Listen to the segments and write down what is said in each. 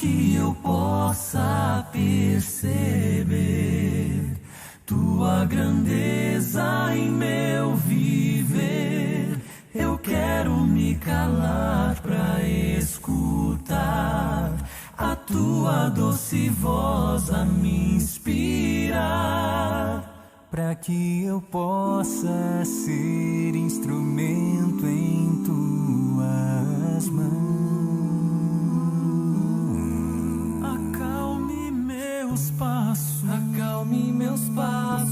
que eu possa perceber tua grandeza em meu viver. Eu quero me calar pra escutar a tua doce voz a me inspirar, para que eu possa ser instrumento em tuas mãos. Acalme meus passos, acalme meus passos.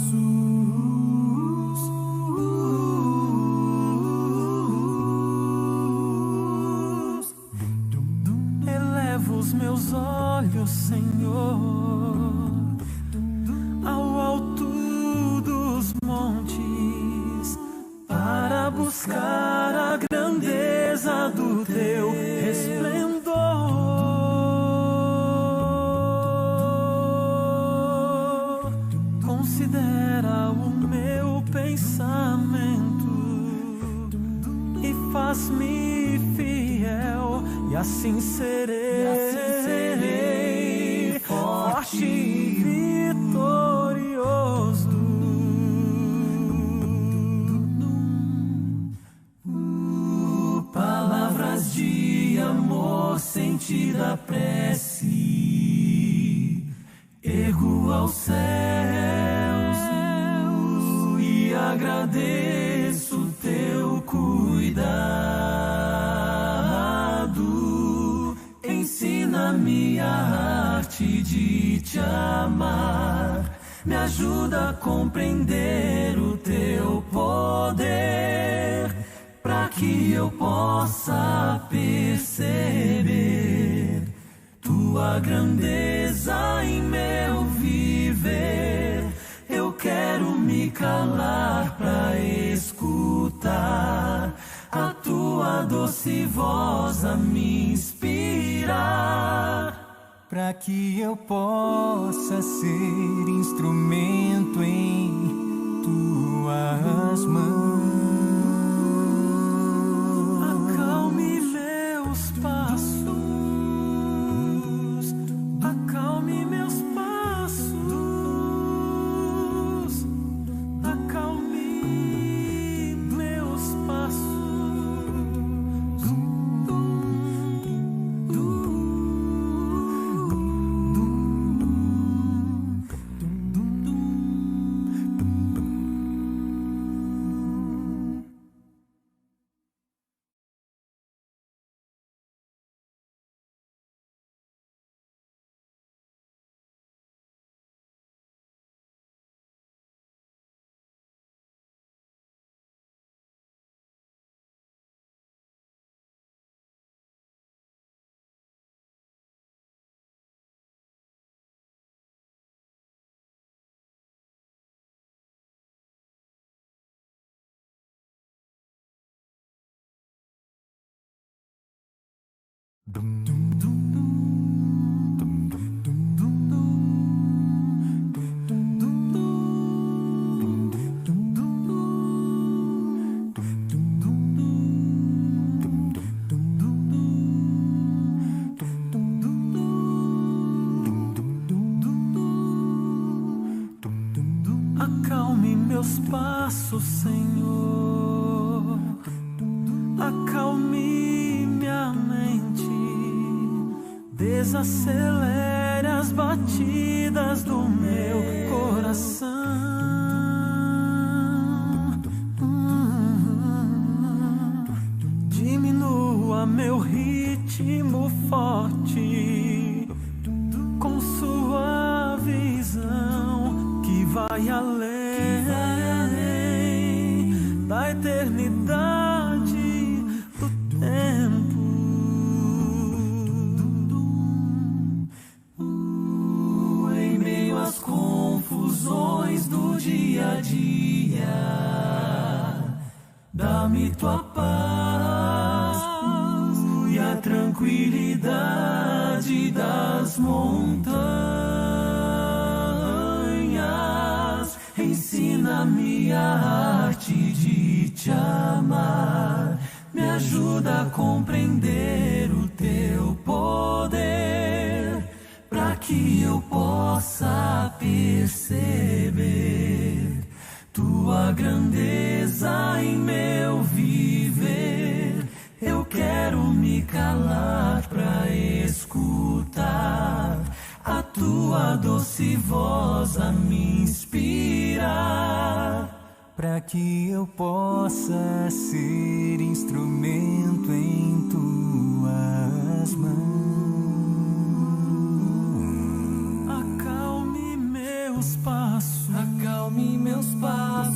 Eleva os meus olhos, Senhor, ao alto dos montes, para buscar a grandeza do teu resplendor. Considera o meu pensamento e faz-me fiel, e assim serei forte e vitorioso. Palavras de amor, sentida prece, ergo aos céus e agradeço teu cuidado. Ensina-me a arte de te amar, me ajuda a compreender o teu poder, para que eu possa perceber tua grandeza em meu viver. Eu quero me calar pra escutar a tua doce voz a me inspirar, para que eu possa ser instrumento em tuas mãos. Acalme meus passos, acalme meus passos, acalme meus passos. Acalme meus passos, Senhor, acalme minha mente, desacelere as batidas do meu coração. Diminua meu ritmo forte com sua visão que vai além da eternidade do tempo. Em meio às confusões do dia a dia, dá-me tua paz e a tranquilidade das montanhas. Ensina-me a arte de te amar, me ajuda a compreender o teu poder, que eu possa perceber tua grandeza em meu viver. Eu quero me calar pra escutar a tua doce voz a me inspirar, para que eu possa ser instrumento em tuas mãos. Acalme meus passos, acalme meus passos.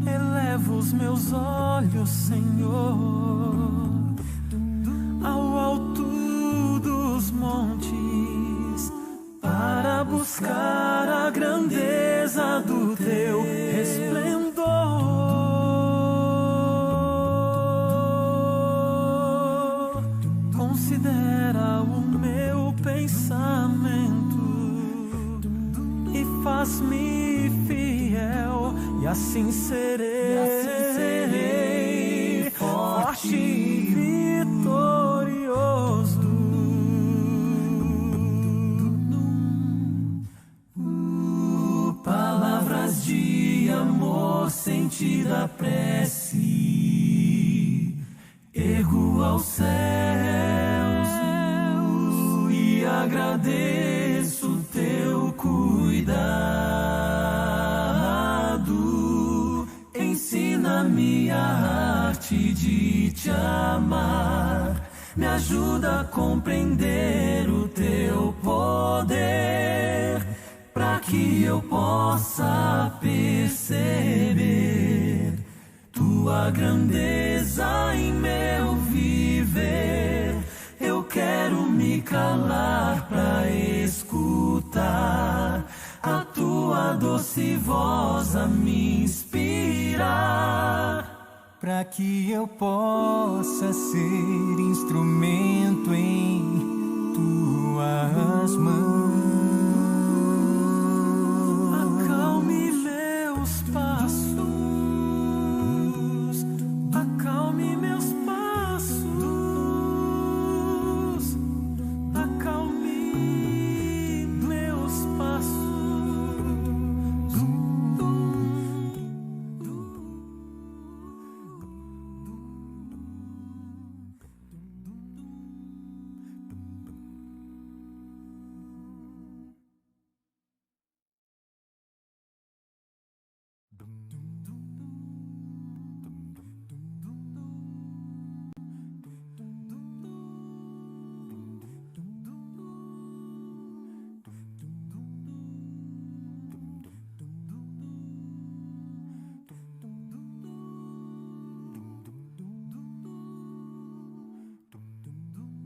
Eleva os meus olhos, Senhor, ao alto dos montes, para buscar a grandeza do teu resplendor. Considera o meu pensamento e faz-me fiel, e assim serei forte e vitorioso. Palavras de amor, sentida prece, ergo aos céus e agradeço teu cuidado. Ensina-me a arte de te amar, me ajuda a compreender o teu poder, para que eu possa perceber tua grandeza em meu viver. Eu quero me calar para escutar a tua doce voz a me inspirar, para que eu possa ser instrumento em tuas mãos. Acalme meus passos, acalme meus passos, acalme meus passos.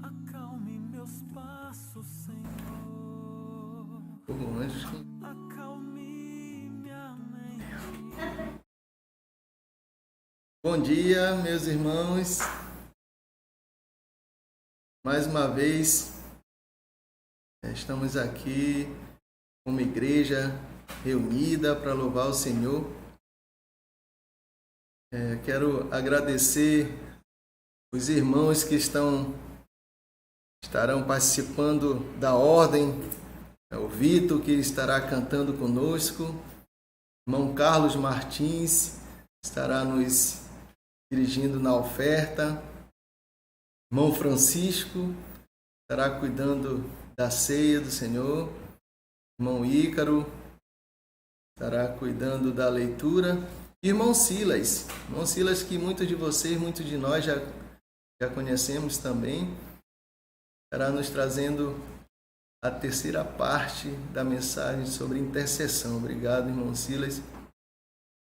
Acalme meus passos, Senhor. Acalme minha mente. Bom dia, meus irmãos. Mais uma vez, estamos aqui como igreja reunida para louvar o Senhor. Quero agradecer os irmãos que estarão participando da ordem. O Vitor, que estará cantando conosco. Irmão Carlos Martins estará nos dirigindo na oferta. Irmão Francisco estará cuidando da ceia do Senhor. Irmão Ícaro estará cuidando da leitura. Irmão Silas que muitos de vocês, muitos de nós já conhecemos também, estará nos trazendo a terceira parte da mensagem sobre intercessão. Obrigado, irmão Silas.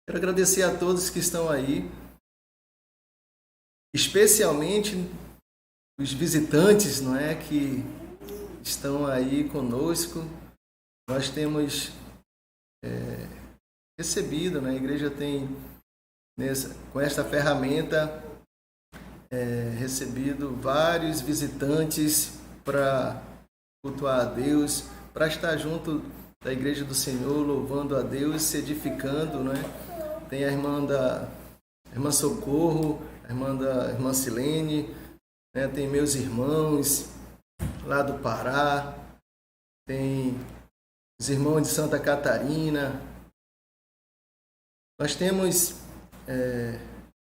Quero agradecer a todos que estão aí, especialmente os visitantes, não é, que estão aí conosco. Nós temos recebido, né? A igreja tem, com esta ferramenta, recebido vários visitantes para cultuar a Deus, para estar junto da igreja do Senhor, louvando a Deus, se edificando, né? Tem a irmã irmã Socorro, a irmã Silene, né? Tem meus irmãos lá do Pará, tem os irmãos de Santa Catarina. Nós temos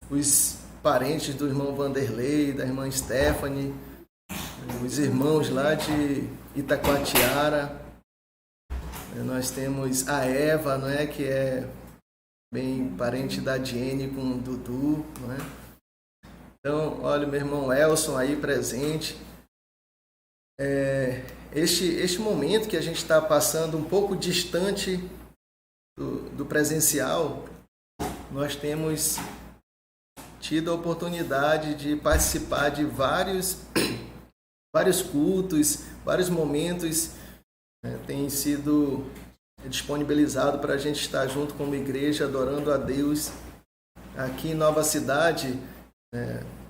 os parentes do irmão Vanderlei, da irmã Stephanie, os irmãos lá de Itacoatiara. Nós temos a Eva, não é, que é bem parente da Diene com o Dudu, não é? Então, olha o meu irmão Elson aí presente. Este momento que a gente está passando um pouco distante do presencial, nós temos tido a oportunidade de participar de vários cultos, vários momentos, tem sido disponibilizado para a gente estar junto como igreja, adorando a Deus. Aqui em Nova Cidade,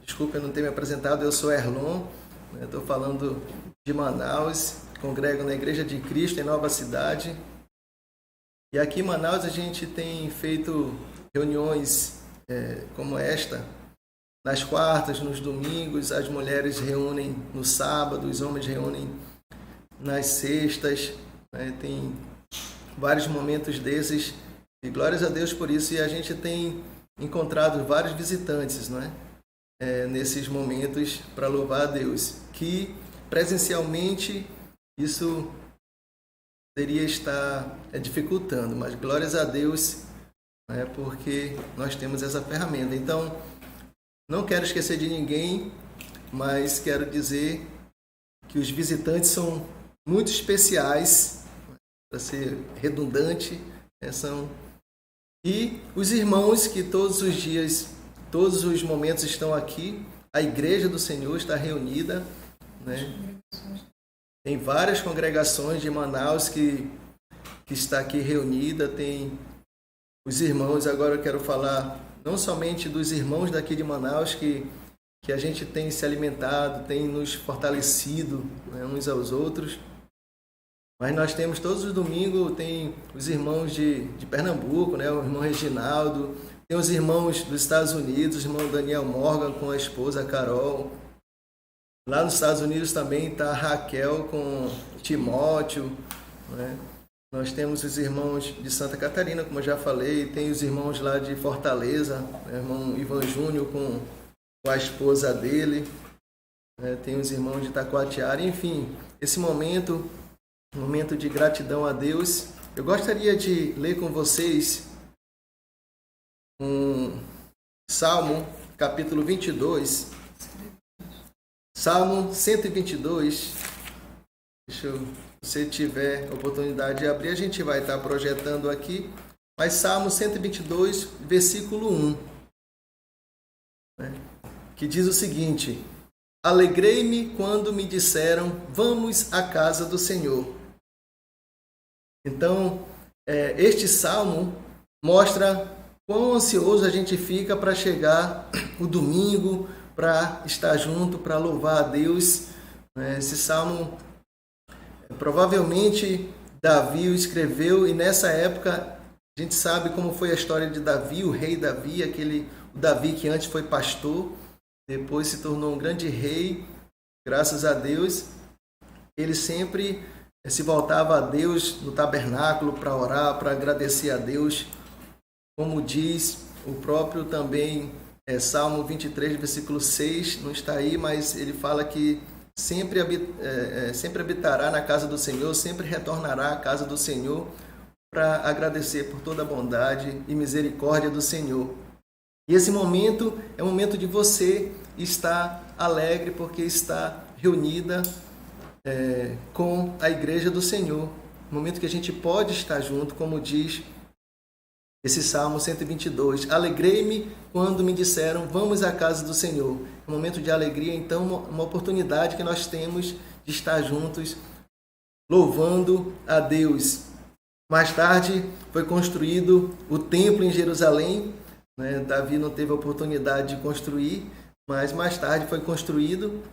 desculpa eu não ter me apresentado, eu sou Erlon, estou falando de Manaus, congrego na Igreja de Cristo em Nova Cidade. E aqui em Manaus a gente tem feito reuniões como esta, nas quartas, nos domingos, as mulheres reúnem no sábado, os homens reúnem nas sextas, né? Tem vários momentos desses, e glórias a Deus por isso, e a gente tem encontrado vários visitantes, não é? Nesses momentos para louvar a Deus, que presencialmente isso poderia estar dificultando, mas glórias a Deus, porque nós temos essa ferramenta. Então, não quero esquecer de ninguém, mas quero dizer que os visitantes são muito especiais, para ser redundante, e os irmãos que todos os dias, todos os momentos estão aqui, a Igreja do Senhor está reunida, né? Tem várias congregações de Manaus que está aqui reunida, tem os irmãos, agora eu quero falar não somente dos irmãos daqui de Manaus, que a gente tem se alimentado, tem nos fortalecido, né, uns aos outros, mas nós temos todos os domingos, tem os irmãos de Pernambuco, né, o irmão Reginaldo, tem os irmãos dos Estados Unidos, o irmão Daniel Morgan com a esposa Carol. Lá nos Estados Unidos também está a Raquel com Timóteo, né? Nós temos os irmãos de Santa Catarina, como eu já falei, tem os irmãos lá de Fortaleza, o irmão Ivan Júnior com a esposa dele, né? Tem os irmãos de Itacoatiara, enfim, esse momento de gratidão a Deus. Eu gostaria de ler com vocês um Salmo, capítulo 22, Salmo 122, se você tiver oportunidade de abrir, a gente vai estar projetando aqui, mas Salmo 122, versículo 1, né, que diz o seguinte: Alegrei-me quando me disseram, vamos à casa do Senhor. Então, este Salmo mostra quão ansioso a gente fica para chegar o domingo, para estar junto, para louvar a Deus. Esse Salmo, provavelmente, Davi o escreveu, e nessa época, a gente sabe como foi a história de Davi, o rei Davi, o Davi que antes foi pastor, depois se tornou um grande rei, graças a Deus. Ele sempre se voltava a Deus no tabernáculo para orar, para agradecer a Deus, como diz o próprio também Salmo 23, versículo 6, não está aí, mas ele fala que sempre habitará na casa do Senhor, sempre retornará à casa do Senhor para agradecer por toda a bondade e misericórdia do Senhor. E esse momento é um momento de você estar alegre, porque está reunida com a Igreja do Senhor. Um momento que a gente pode estar junto, como diz esse Salmo 122. Alegrei-me quando me disseram, vamos à casa do Senhor. Um momento de alegria, então, uma oportunidade que nós temos de estar juntos, louvando a Deus. Mais tarde foi construído o templo em Jerusalém, né? Davi não teve a oportunidade de construir, mas mais tarde foi construído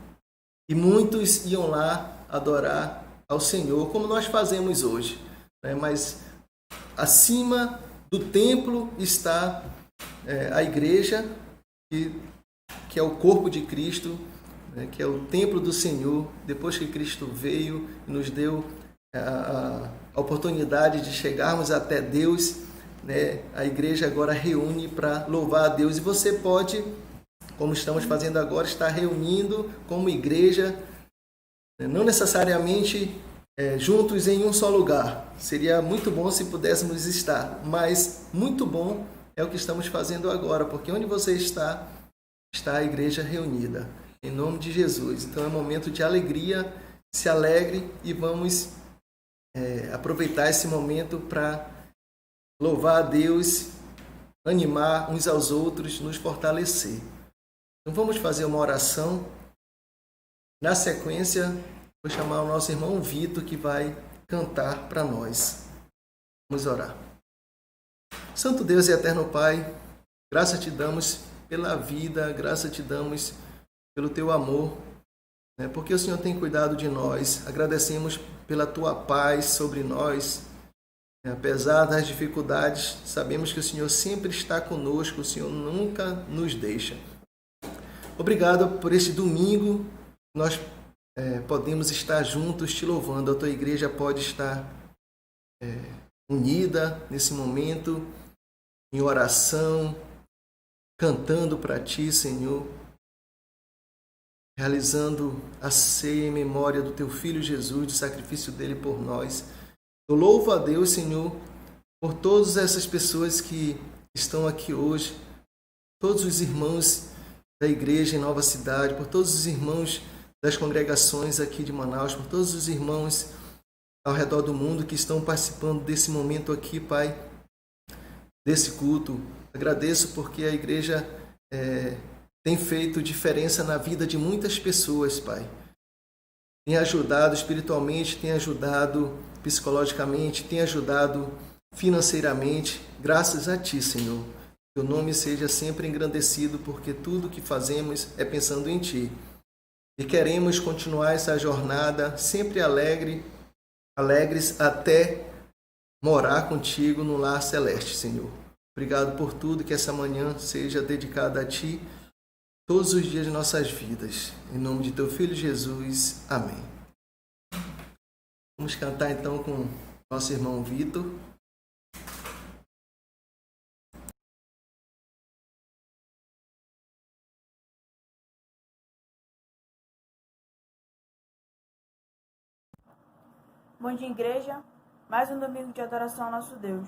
e muitos iam lá adorar ao Senhor, como nós fazemos hoje, né? Mas acima do templo está a igreja, que é o corpo de Cristo, né, que é o templo do Senhor, depois que Cristo veio e nos deu a oportunidade de chegarmos até Deus, né, a igreja agora reúne para louvar a Deus. E você pode, como estamos fazendo agora, estar reunindo como igreja, né, não necessariamente juntos em um só lugar. Seria muito bom se pudéssemos estar, mas muito bom é o que estamos fazendo agora, porque onde você está a igreja reunida, em nome de Jesus. Então é um momento de alegria, se alegre e vamos aproveitar esse momento para louvar a Deus, animar uns aos outros, nos fortalecer. Então vamos fazer uma oração. Na sequência, vou chamar o nosso irmão Vitor, que vai cantar para nós. Vamos orar. Santo Deus e eterno Pai, graça te damos pela vida, graça te damos pelo teu amor, né? Porque o Senhor tem cuidado de nós. Agradecemos pela tua paz sobre nós. Apesar das dificuldades, sabemos que o Senhor sempre está conosco, o Senhor nunca nos deixa. Obrigado por este domingo, nós podemos estar juntos te louvando. A tua igreja pode estar unida nesse momento, em oração, cantando para ti, Senhor, realizando a ceia em memória do teu Filho Jesus, do sacrifício dele por nós. Eu louvo a Deus, Senhor, por todas essas pessoas que estão aqui hoje, todos os irmãos da igreja em Nova Cidade, por todos os irmãos das congregações aqui de Manaus, por todos os irmãos ao redor do mundo que estão participando desse momento aqui, Pai, desse culto. Agradeço porque a igreja tem feito diferença na vida de muitas pessoas, Pai. Tem ajudado espiritualmente, tem ajudado psicologicamente, tem ajudado financeiramente, graças a Ti, Senhor. Que o nome seja sempre engrandecido, porque tudo que fazemos é pensando em Ti. E queremos continuar essa jornada sempre alegres até morar contigo no lar celeste, Senhor. Obrigado por tudo, que essa manhã seja dedicada a Ti, todos os dias de nossas vidas. Em nome de Teu Filho Jesus. Amém. Vamos cantar então com nosso irmão Vitor. Bom dia, igreja. Mais um domingo de adoração ao nosso Deus.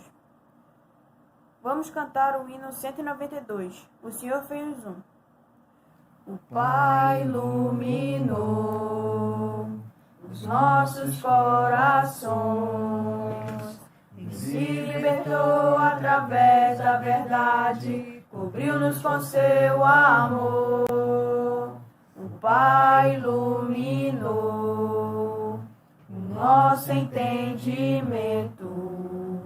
Vamos cantar o hino 192. O Senhor fez um. O Pai iluminou os nossos corações e se libertou através da verdade, cobriu-nos com seu amor. O Pai iluminou o nosso entendimento,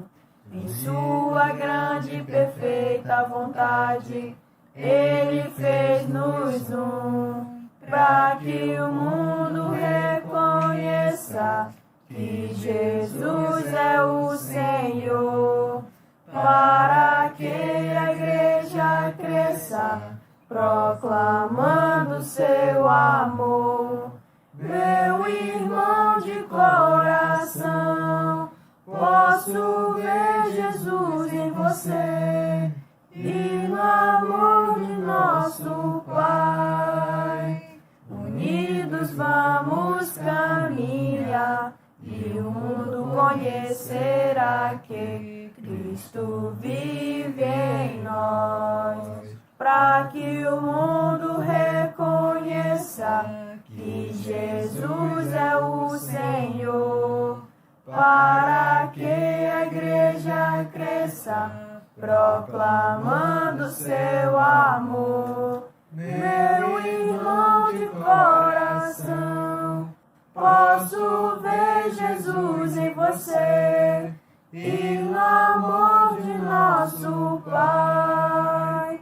em sua grande e perfeita vontade, Ele fez-nos um, para que o mundo reconheça que Jesus é o Senhor, para que a igreja cresça, proclamando seu amor. Meu irmão de coração, posso ver Jesus em você e no amor de nosso Pai. Unidos vamos caminhar e o mundo conhecerá que Cristo vive em nós, para que o mundo reconheça que Jesus é o Senhor, para que a igreja cresça, proclamando seu amor. Meu irmão de coração, posso ver Jesus em você e no amor de nosso Pai.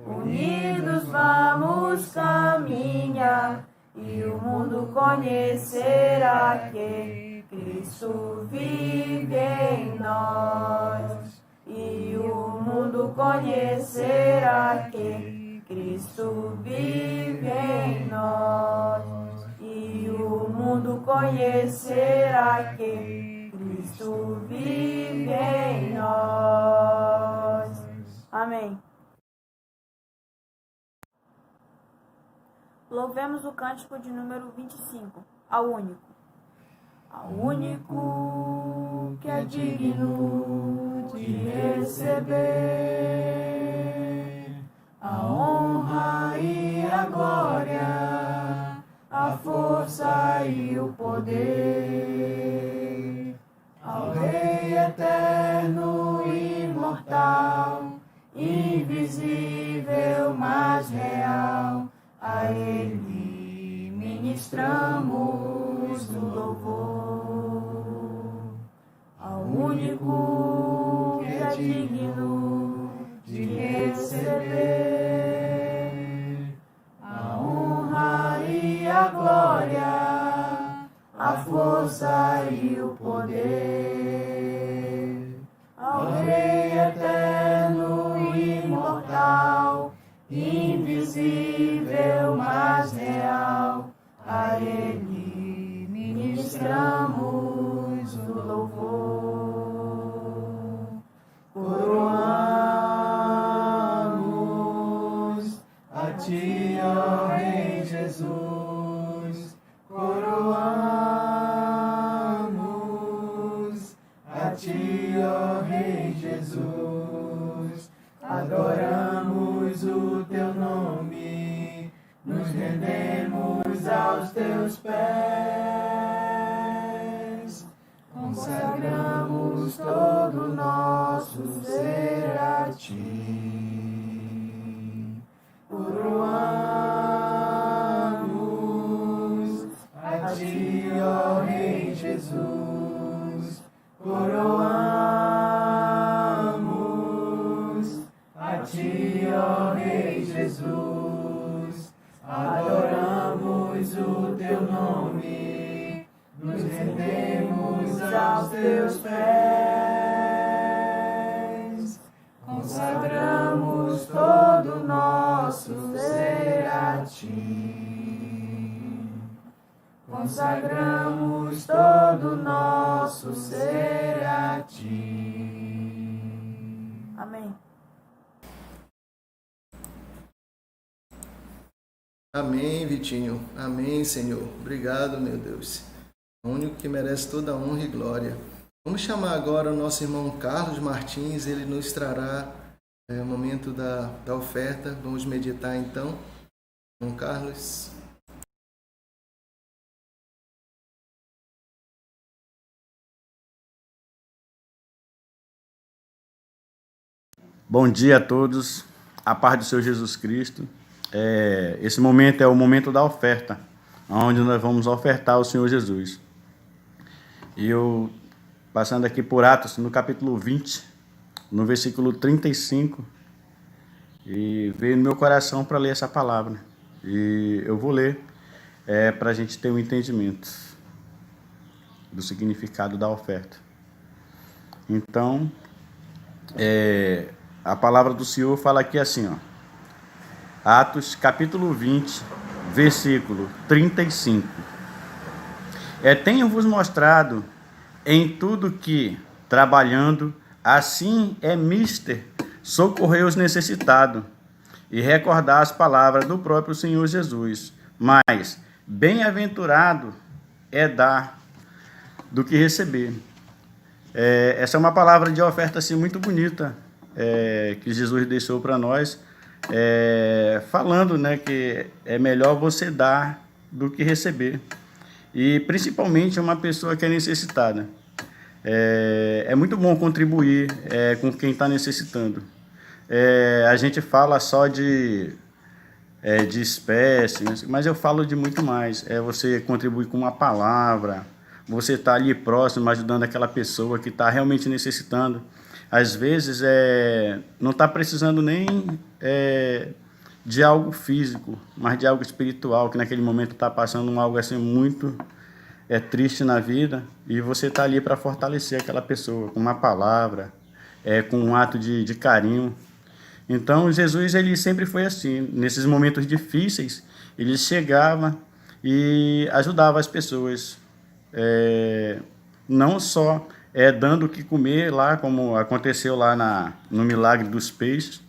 Unidos vamos caminhar e o mundo conhecerá que Cristo vive em nós. E o mundo conhecerá que Cristo vive em nós. E o mundo conhecerá que Cristo vive em nós. Amém. Louvemos o cântico de número 25, ao único que é digno de receber a honra e a glória, a força e o poder, ao Rei eterno e imortal, invisível, mas real, a Ele ministramos o louvor, ao único que é digno de receber a honra e a glória, a força e o poder, ao Rei eterno e imortal, invisível, mas real, a Ele ministramos o louvor. Coroamos a Ti, ó Rei Jesus, coroamos a Ti, ó Rei Jesus, adoramos o Teu nome, nos rendemos aos Teus pés, consagramos todo o nosso ser a Ti. Coroamos a Ti, ó Rei Jesus, coroamos a Ti, ó Rei Jesus, adoramos o Teu nome, nos rendemos aos Teus pés, consagramos todo o nosso ser a Ti. Consagramos todo o nosso ser a Ti. Amém. Amém, Vitinho. Amém, Senhor. Obrigado, meu Deus. O único que merece toda a honra e glória. Vamos chamar agora o nosso irmão Carlos Martins. Ele nos trará o momento da oferta. Vamos meditar então. Irmão Carlos. Bom dia a todos. A paz do Senhor Jesus Cristo. Esse momento é o momento da oferta, onde nós vamos ofertar ao Senhor Jesus. E eu, passando aqui por Atos, no capítulo 20, no versículo 35, e veio no meu coração para ler essa palavra. E eu vou ler para a gente ter um entendimento do significado da oferta. Então, a palavra do Senhor fala aqui assim, ó. Atos, capítulo 20, versículo 35. Tenho-vos mostrado em tudo que, trabalhando, assim é mister socorrer os necessitados e recordar as palavras do próprio Senhor Jesus. Mas, bem-aventurado é dar do que receber. Essa é uma palavra de oferta assim, muito bonita, que Jesus deixou para nós, falando, né, que é melhor você dar do que receber, e principalmente uma pessoa que é necessitada. É muito bom contribuir com quem está necessitando. A gente fala só de espécie, mas eu falo de muito mais. Você contribuir com uma palavra, você está ali próximo, ajudando aquela pessoa que está realmente necessitando. Às vezes não está precisando nem de algo físico, mas de algo espiritual, que naquele momento está passando algo assim muito triste na vida, e você está ali para fortalecer aquela pessoa com uma palavra, com um ato de carinho. Então, Jesus, ele sempre foi assim. Nesses momentos difíceis, ele chegava e ajudava as pessoas. Não só dando o que comer lá, como aconteceu lá no milagre dos peixes,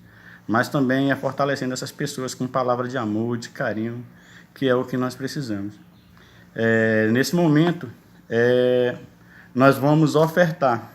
mas também fortalecendo essas pessoas com palavras de amor, de carinho, que é o que nós precisamos. Nesse momento, nós vamos ofertar.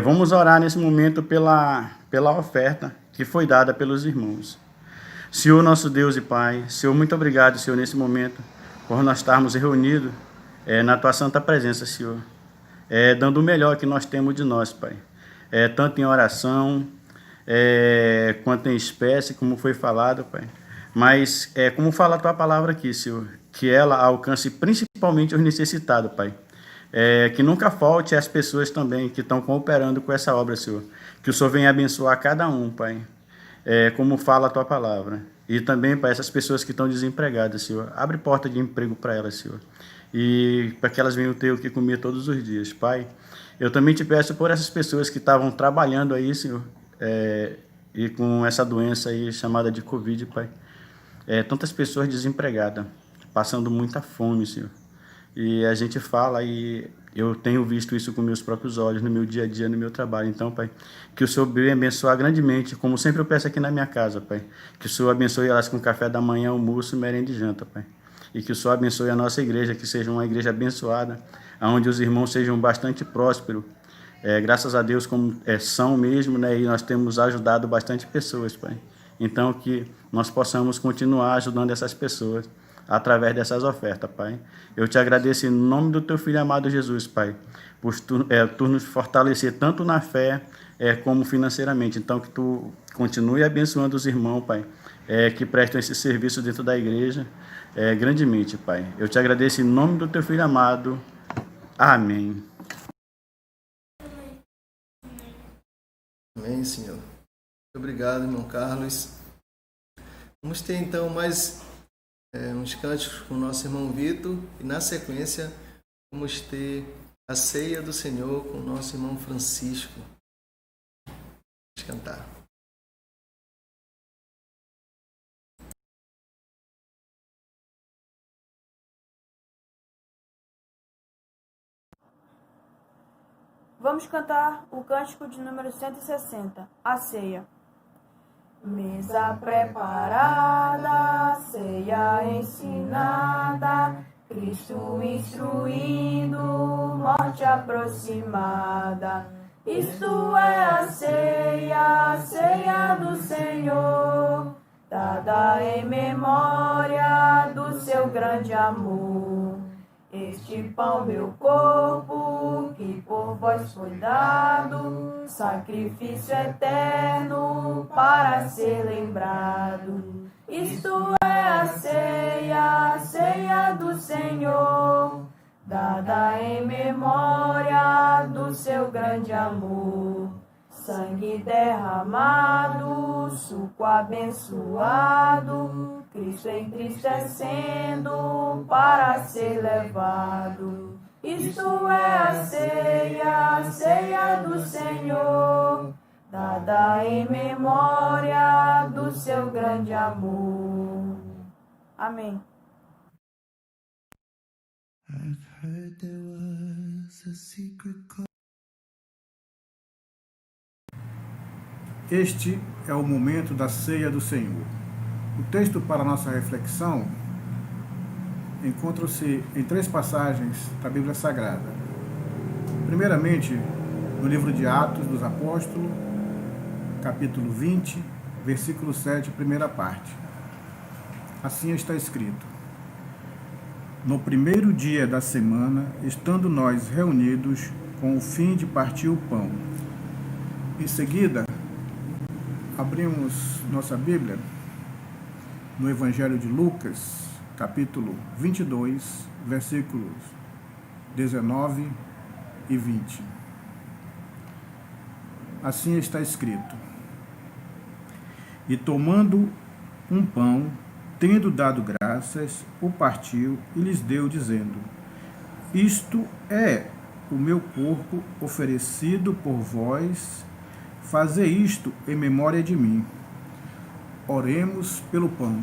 Vamos orar nesse momento pela oferta que foi dada pelos irmãos. Senhor, nosso Deus e Pai, Senhor, muito obrigado, Senhor, nesse momento, por nós estarmos reunidos na Tua santa presença, Senhor, dando o melhor que nós temos de nós, Pai, tanto em oração, quanto em espécie, como foi falado, Pai, mas como fala a Tua palavra aqui, Senhor, que ela alcance principalmente os necessitados, Pai. Que nunca falte as pessoas também que estão cooperando com essa obra, Senhor. Que o Senhor venha abençoar cada um, Pai, como fala a Tua palavra. E também para essas pessoas que estão desempregadas, Senhor. Abre porta de emprego para elas, Senhor. E para que elas venham ter o que comer todos os dias, Pai. Eu também te peço por essas pessoas que estavam trabalhando aí, Senhor, e com essa doença aí chamada de Covid, Pai. Tantas pessoas desempregadas, passando muita fome, Senhor. E a gente fala, e eu tenho visto isso com meus próprios olhos, no meu dia a dia, no meu trabalho. Então, Pai, que o Senhor venha abençoar grandemente, como sempre eu peço aqui na minha casa, Pai. Que o Senhor abençoe elas com café da manhã, almoço, merenda e janta, Pai. E que o Senhor abençoe a nossa igreja, que seja uma igreja abençoada, onde os irmãos sejam bastante prósperos. Graças a Deus, como são mesmo, né? E nós temos ajudado bastante pessoas, Pai. Então, que nós possamos continuar ajudando essas pessoas através dessas ofertas, Pai. Eu te agradeço em nome do Teu Filho amado Jesus, Pai, por tu nos fortalecer tanto na fé como financeiramente. Então, que Tu continue abençoando os irmãos, Pai, que prestam esse serviço dentro da igreja, grandemente, Pai. Eu te agradeço em nome do Teu Filho amado. Amém. Amém, Senhor. Muito obrigado, irmão Carlos. Vamos ter, então, mais uns cânticos com o nosso irmão Vitor, e na sequência vamos ter a ceia do Senhor com o nosso irmão Francisco. Vamos cantar. Vamos cantar o cântico de número 160, a ceia. Mesa preparada, ceia ensinada, Cristo instruindo, morte aproximada. Isto é a ceia do Senhor, dada em memória do seu grande amor. Este pão, meu corpo, que por vós foi dado, sacrifício eterno para ser lembrado. Isto é a ceia do Senhor, dada em memória do seu grande amor. Sangue derramado, suco abençoado, Cristo entristecendo para ser levado. Isto é a ceia do Senhor, dada em memória do seu grande amor. Amém. I've heard there was a secret call. Este é o momento da ceia do Senhor. O texto para nossa reflexão encontra-se em 3 passagens da Bíblia Sagrada. Primeiramente, no livro de Atos dos Apóstolos, capítulo 20, versículo 7, primeira parte. Assim está escrito: no primeiro dia da semana, estando nós reunidos com o fim de partir o pão. Em seguida, abrimos nossa Bíblia no Evangelho de Lucas, capítulo 22, versículos 19 e 20. Assim está escrito: e tomando um pão, tendo dado graças, o partiu e lhes deu, dizendo: isto é o meu corpo oferecido por vós, fazei isto em memória de mim. Oremos pelo pão.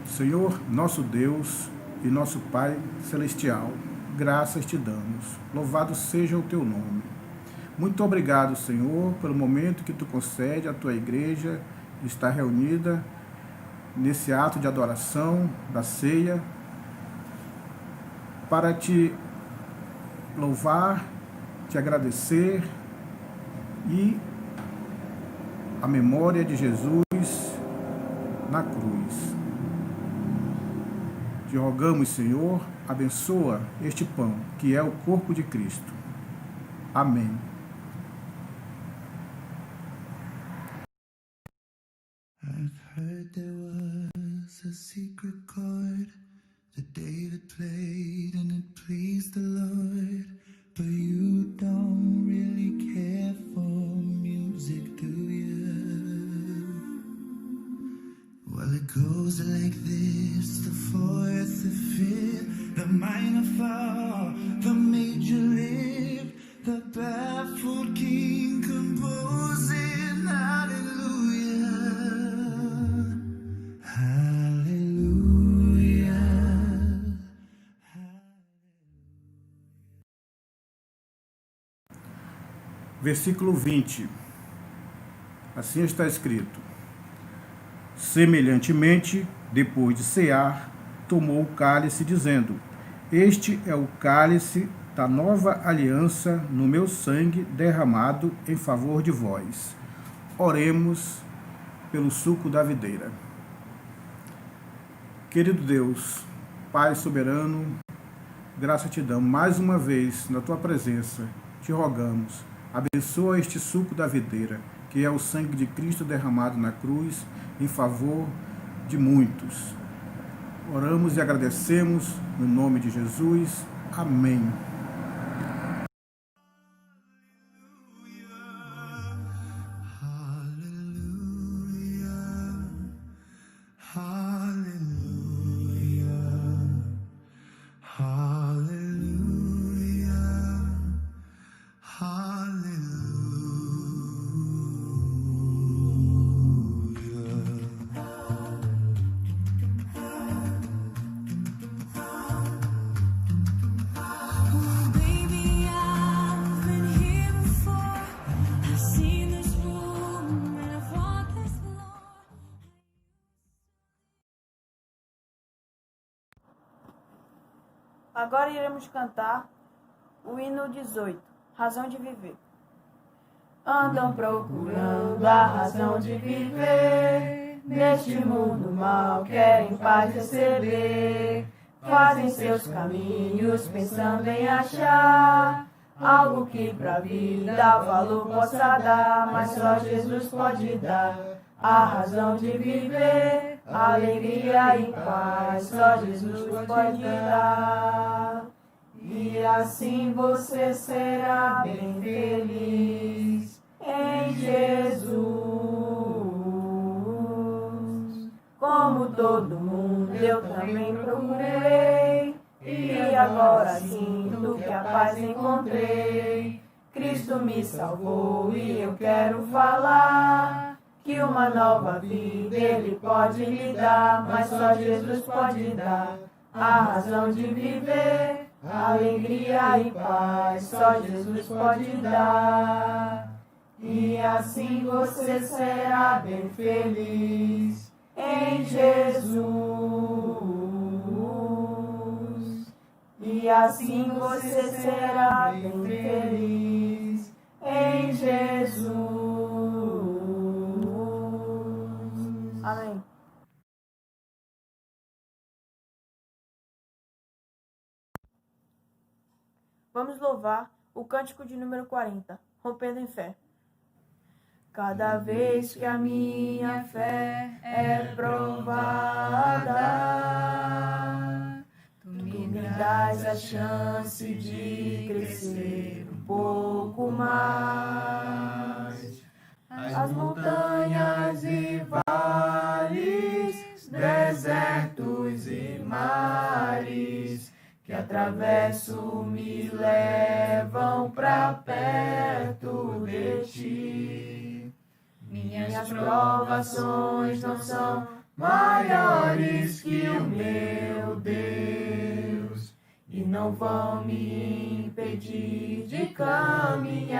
Senhor, nosso Deus e nosso Pai Celestial, graças te damos. Louvado seja o teu nome. Muito obrigado, Senhor, pelo momento que tu concede à tua igreja estar reunida nesse ato de adoração da ceia, para te louvar, te agradecer e a memória de Jesus na cruz. Te rogamos, Senhor, abençoa este pão, que é o corpo de Cristo. Amém. I've heard there was a secret chord that David played and it pleased the Lord, but you don't really care for music, do you? Well, it goes like this: the fourth, the fifth, the minor fall, the major lift, the baffled king composing hallelujah, hallelujah. Versículo 20. Assim está escrito: semelhantemente, depois de cear, tomou o cálice, dizendo: este é o cálice da nova aliança no meu sangue derramado em favor de vós. Oremos pelo suco da videira. Querido Deus, Pai soberano, graça te damos mais uma vez na tua presença. Te rogamos, abençoa este suco da videira, que é o sangue de Cristo derramado na cruz em favor de muitos. Oramos e agradecemos no nome de Jesus. Amém. Agora iremos cantar o hino 18, Razão de Viver. Andam procurando a razão de viver, neste mundo mal querem paz receber, fazem seus caminhos pensando em achar algo que pra vida valor possa dar, mas só Jesus pode dar a razão de viver, alegria e paz, só Jesus pode dar. E assim você será bem feliz em Jesus. Como todo mundo, eu também procurei, e agora sinto que a paz encontrei. Cristo me salvou e eu quero falar que uma nova vida Ele pode lhe dar, mas só Jesus pode dar a razão de viver, alegria e paz, só Jesus pode dar. E assim você será bem feliz em Jesus. E assim você será bem feliz em Jesus. Vamos louvar o cântico de número 40, Rompendo em Fé. Cada vez que a minha fé é provada, tu me dás a chance de crescer um pouco mais. As montanhas e vales, desertos e mares que atravesso me levam pra perto de ti. Minhas provações não são maiores que o meu Deus e não vão me impedir de caminhar.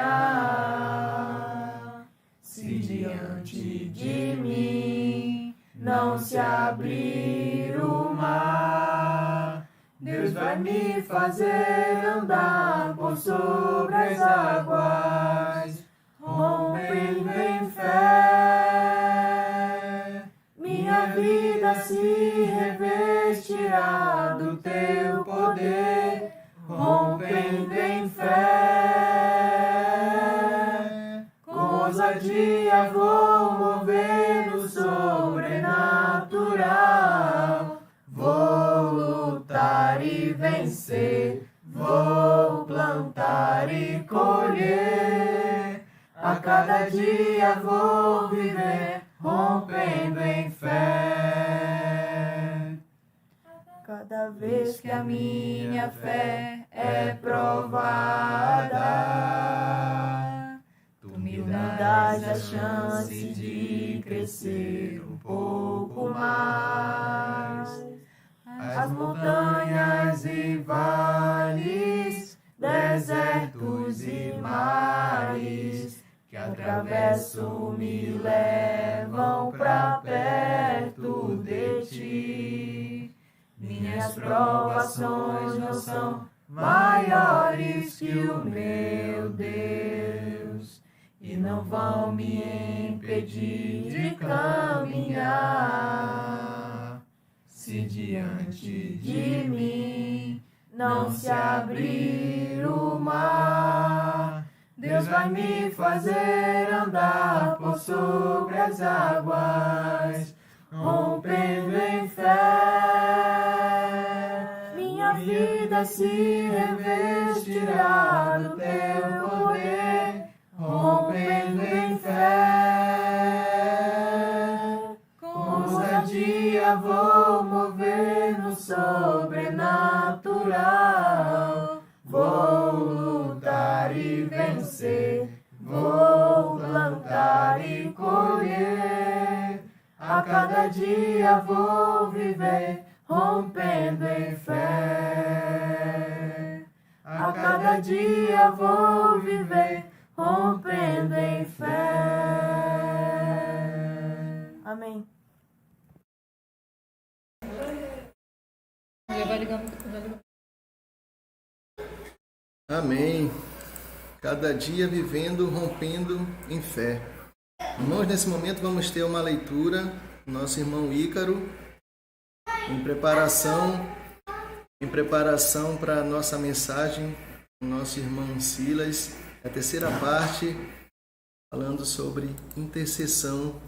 Se diante de mim não se abrir o mar, Deus vai me fazer andar por sobre as águas, rompendo em fé. Minha vida se revestirá do teu poder, rompendo em fé. Com ousadia vou mover no sobrenatural, vou lutar e vencer, vou plantar e colher. A cada dia vou viver, rompendo em fé. Cada vez que a minha fé é provada, tu me dás a chance de crescer um pouco mais. As montanhas e vales, desertos e mares que atravesso me levam pra perto de ti. Minhas provações não são maiores que o meu Deus e não vão me impedir de caminhar. Se diante de mim não se abrir o mar, Deus vai me fazer andar por sobre as águas, rompendo em fé. Minha vida se revestirá do teu poder, rompendo em fé. Com ousadia vou mover no sobrenatural, vou lutar e vencer, vou plantar e colher. A cada dia vou viver, rompendo em fé. A cada dia vou viver, rompendo em fé. Amém. Amém. Cada dia vivendo, rompendo em fé. Irmãos, nesse momento vamos ter uma leitura do nosso irmão Ícaro, em preparação para a nossa mensagem, o nosso irmão Silas, a terceira parte, falando sobre intercessão.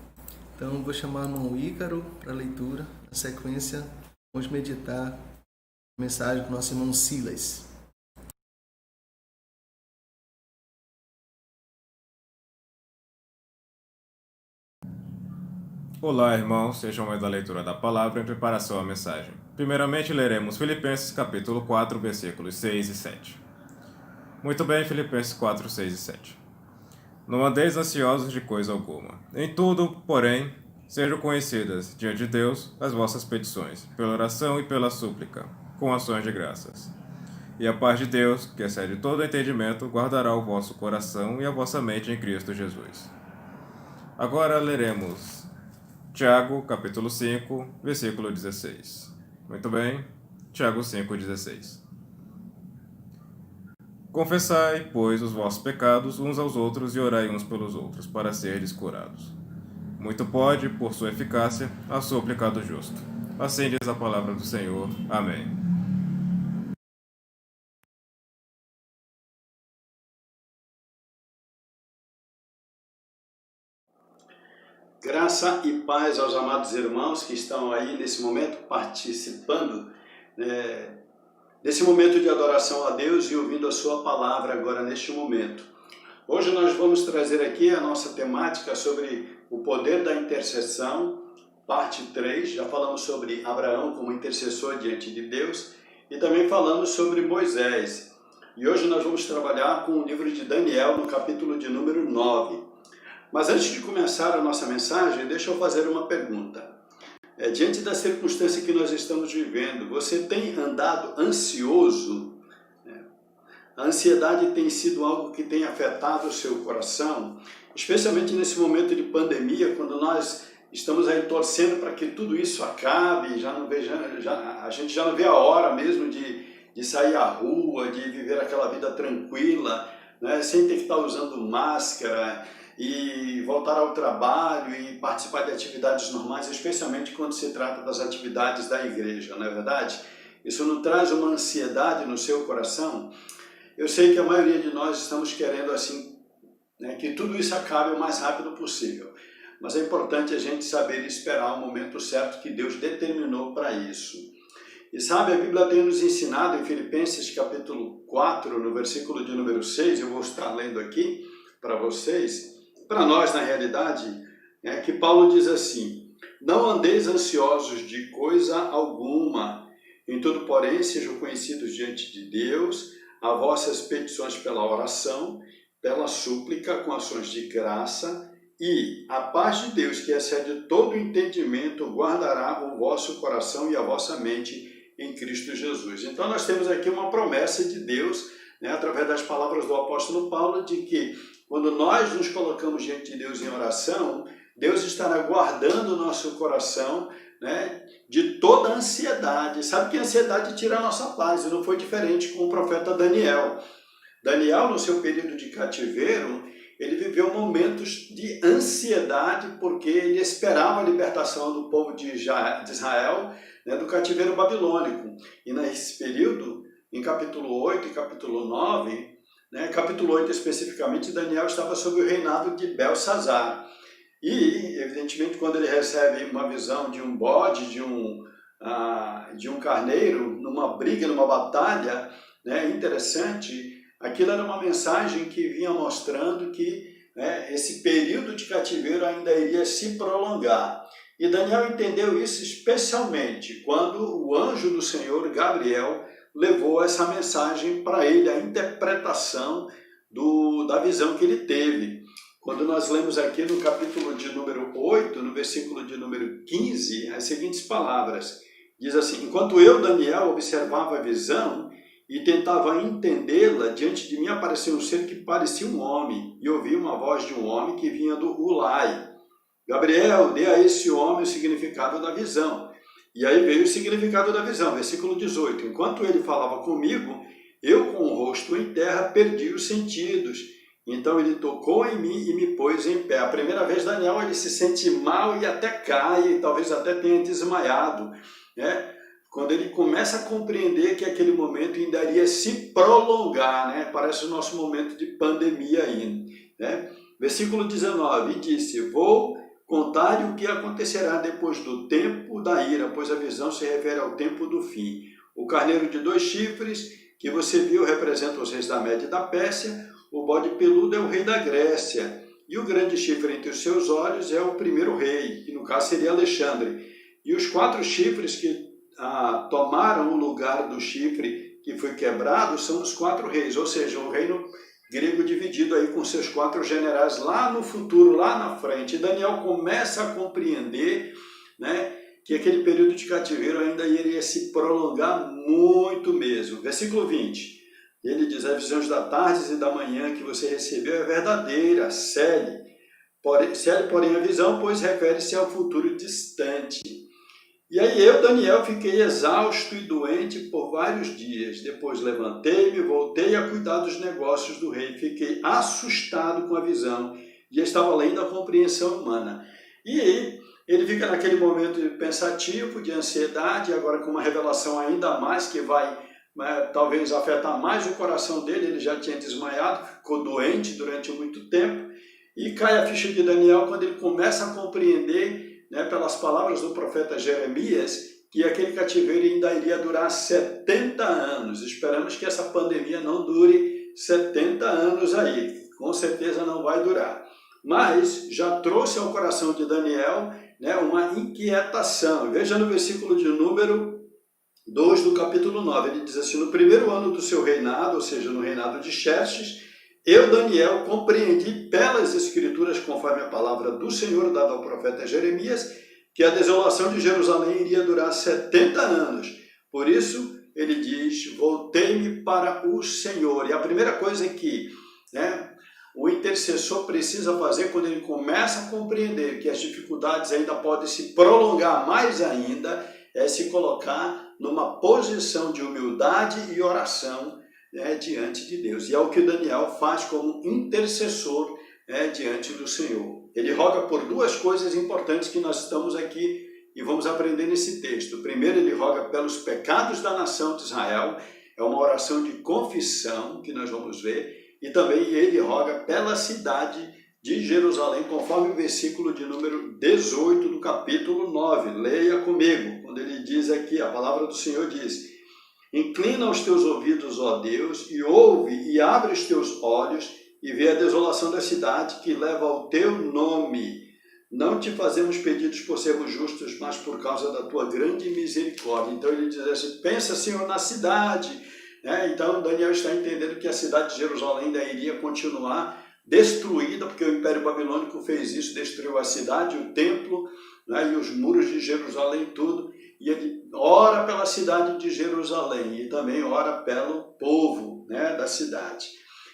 Então, vou chamar o irmão Ícaro para a leitura. Na sequência, vamos meditar a mensagem do nosso irmão Silas. Olá, irmãos, sejam mais da leitura da palavra em preparação à mensagem. Primeiramente, leremos Filipenses capítulo 4, versículos 6 e 7. Muito bem, Filipenses 4, 6 e 7. Não andeis ansiosos de coisa alguma. Em tudo, porém, sejam conhecidas diante de Deus as vossas petições, pela oração e pela súplica, com ações de graças. E a paz de Deus, que excede todo entendimento, guardará o vosso coração e a vossa mente em Cristo Jesus. Agora leremos Tiago, capítulo 5, versículo 16. Muito bem, Tiago 5, 16. Confessai, pois, os vossos pecados uns aos outros e orai uns pelos outros, para serdes curados. Muito pode, por sua eficácia, a súplica do justo. Assim diz a palavra do Senhor. Amém. Graça e paz aos amados irmãos que estão aí nesse momento participando desse momento de adoração a Deus e ouvindo a sua palavra agora neste momento. Hoje nós vamos trazer aqui a nossa temática sobre o poder da intercessão, parte 3. Já falamos sobre Abraão como intercessor diante de Deus e também falamos sobre Moisés. E hoje nós vamos trabalhar com o livro de Daniel no capítulo de número 9. Mas antes de começar a nossa mensagem, deixa eu fazer uma pergunta. Diante da circunstância que nós estamos vivendo, você tem andado ansioso? A ansiedade tem sido algo que tem afetado o seu coração, especialmente nesse momento de pandemia, quando nós estamos aí torcendo para que tudo isso acabe, a gente já não vê a hora mesmo de sair à rua, de viver aquela vida tranquila, né, sem ter que estar usando máscara, e voltar ao trabalho e participar de atividades normais, especialmente quando se trata das atividades da igreja, não é verdade? Isso não traz uma ansiedade no seu coração? Eu sei que a maioria de nós estamos querendo assim, né, que tudo isso acabe o mais rápido possível, mas é importante a gente saber esperar o momento certo que Deus determinou para isso. E sabe, a Bíblia tem nos ensinado em Filipenses capítulo 4, no versículo de número 6, eu vou estar lendo aqui para vocês, para nós, na realidade, que Paulo diz assim: não andeis ansiosos de coisa alguma, em tudo, porém, sejam conhecidos diante de Deus as vossas petições pela oração, pela súplica, com ações de graça, e a paz de Deus, que excede todo entendimento, guardará o vosso coração e a vossa mente em Cristo Jesus. Então, nós temos aqui uma promessa de Deus, através das palavras do apóstolo Paulo, de que quando nós nos colocamos diante de Deus em oração, Deus estará guardando o nosso coração, de toda a ansiedade. Sabe que a ansiedade tira a nossa paz, e não foi diferente com o profeta Daniel. Daniel, no seu período de cativeiro, ele viveu momentos de ansiedade, porque ele esperava a libertação do povo de Israel, do cativeiro babilônico. E nesse período, em capítulo 8 e capítulo 9, capítulo 8 especificamente, Daniel estava sob o reinado de Belsazar. E, evidentemente, quando ele recebe uma visão de um bode, de um carneiro, numa briga, numa batalha, interessante, aquilo era uma mensagem que vinha mostrando que esse período de cativeiro ainda iria se prolongar. E Daniel entendeu isso especialmente quando o anjo do Senhor, Gabriel, levou essa mensagem para ele, a interpretação da visão que ele teve. Quando nós lemos aqui no capítulo de número 8, no versículo de número 15, as seguintes palavras. Diz assim: enquanto eu, Daniel, observava a visão e tentava entendê-la, diante de mim apareceu um ser que parecia um homem, e ouvi uma voz de um homem que vinha do Ulai. Gabriel, dê a esse homem o significado da visão. E aí veio o significado da visão, versículo 18. Enquanto ele falava comigo, eu com o rosto em terra perdi os sentidos. Então ele tocou em mim e me pôs em pé. A primeira vez Daniel ele se sente mal e até cai, talvez até tenha desmaiado. Quando ele começa a compreender que aquele momento ainda iria se prolongar, parece o nosso momento de pandemia ainda. Versículo 19, disse: vou contar-lhe o que acontecerá depois do tempo da ira, pois a visão se refere ao tempo do fim. O carneiro de 2 chifres que você viu representa os reis da Média e da Pérsia, o bode peludo é o rei da Grécia, e o grande chifre entre os seus olhos é o primeiro rei, que no caso seria Alexandre. E os 4 chifres que tomaram o lugar do chifre que foi quebrado são os 4 reis, ou seja, o reino grego dividido aí com seus 4 generais lá no futuro, lá na frente. E Daniel começa a compreender, que aquele período de cativeiro ainda iria se prolongar muito mesmo. Versículo 20, ele diz: as visões da tarde e da manhã que você recebeu é verdadeira, cele, porém a visão, pois refere-se ao futuro distante. E aí eu, Daniel, fiquei exausto e doente por vários dias. Depois levantei-me, voltei a cuidar dos negócios do rei. Fiquei assustado com a visão e estava além da compreensão humana. E aí ele fica naquele momento pensativo, de ansiedade, agora com uma revelação ainda mais que vai talvez afetar mais o coração dele. Ele já tinha desmaiado, ficou doente durante muito tempo. E cai a ficha de Daniel quando ele começa a compreender, né, pelas palavras do profeta Jeremias, que aquele cativeiro ainda iria durar 70 anos. Esperamos que essa pandemia não dure 70 anos aí. Com certeza não vai durar. Mas já trouxe ao coração de Daniel, né, uma inquietação. Veja no versículo de número 2 do capítulo 9. Ele diz assim: no primeiro ano do seu reinado, ou seja, no reinado de Xerxes, eu, Daniel, compreendi pelas Escrituras, conforme a palavra do Senhor dada ao profeta Jeremias, que a desolação de Jerusalém iria durar 70 anos. Por isso, ele diz, voltei-me para o Senhor. E a primeira coisa que, né, o intercessor precisa fazer quando ele começa a compreender que as dificuldades ainda podem se prolongar mais ainda, é se colocar numa posição de humildade e oração, né, diante de Deus. E é o que Daniel faz como intercessor, né, diante do Senhor. Ele roga por duas coisas importantes que nós estamos aqui e vamos aprender nesse texto. Primeiro, ele roga pelos pecados da nação de Israel, é uma oração de confissão que nós vamos ver, e também ele roga pela cidade de Jerusalém, conforme o versículo de número 18 do capítulo 9. Leia comigo, quando ele diz aqui, a palavra do Senhor diz: inclina os teus ouvidos, ó Deus, e ouve e abre os teus olhos, e vê a desolação da cidade que leva ao teu nome. Não te fazemos pedidos por sermos justos, mas por causa da tua grande misericórdia. Então ele diz assim, pensa, Senhor, na cidade. Então Daniel está entendendo que a cidade de Jerusalém ainda iria continuar destruída, porque o Império Babilônico fez isso, destruiu a cidade, o templo, né, e os muros de Jerusalém, tudo. E ele ora pela cidade de Jerusalém e também ora pelo povo, né, da cidade.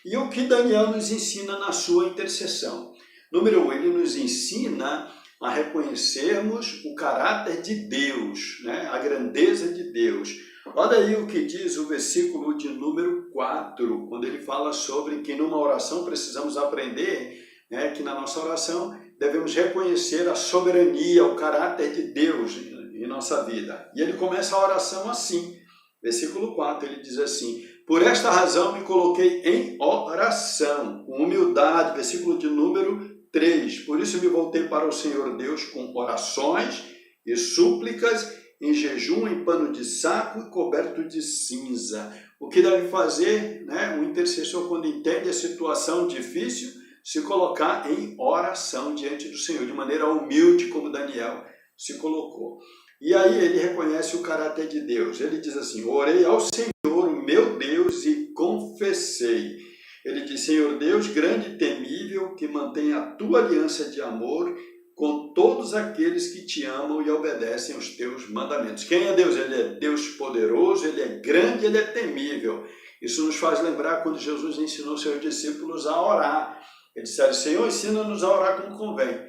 E o que Daniel nos ensina na sua intercessão? Número 1, ele nos ensina a reconhecermos o caráter de Deus, né? A grandeza de Deus. Olha aí o que diz o versículo de número 4, quando ele fala sobre que numa oração precisamos aprender, né, que na nossa oração devemos reconhecer a soberania, o caráter de Deus em nossa vida. E ele começa a oração assim, versículo 4, ele diz assim: por esta razão me coloquei em oração, com humildade, versículo de número 3. Por isso me voltei para o Senhor Deus com orações e súplicas, em jejum, em pano de saco e coberto de cinza. O que deve fazer, né, o intercessor, quando entende a situação difícil, se colocar em oração diante do Senhor, de maneira humilde, como Daniel se colocou. E aí ele reconhece o caráter de Deus. Ele diz assim: orei ao Senhor, o meu Deus, e confessei. Ele diz: Senhor Deus, grande e temível, que mantém a tua aliança de amor com todos aqueles que te amam e obedecem aos teus mandamentos. Quem é Deus? Ele é Deus poderoso, ele é grande, ele é temível. Isso nos faz lembrar quando Jesus ensinou seus discípulos a orar. Eles disseram: Senhor, ensina-nos a orar como convém.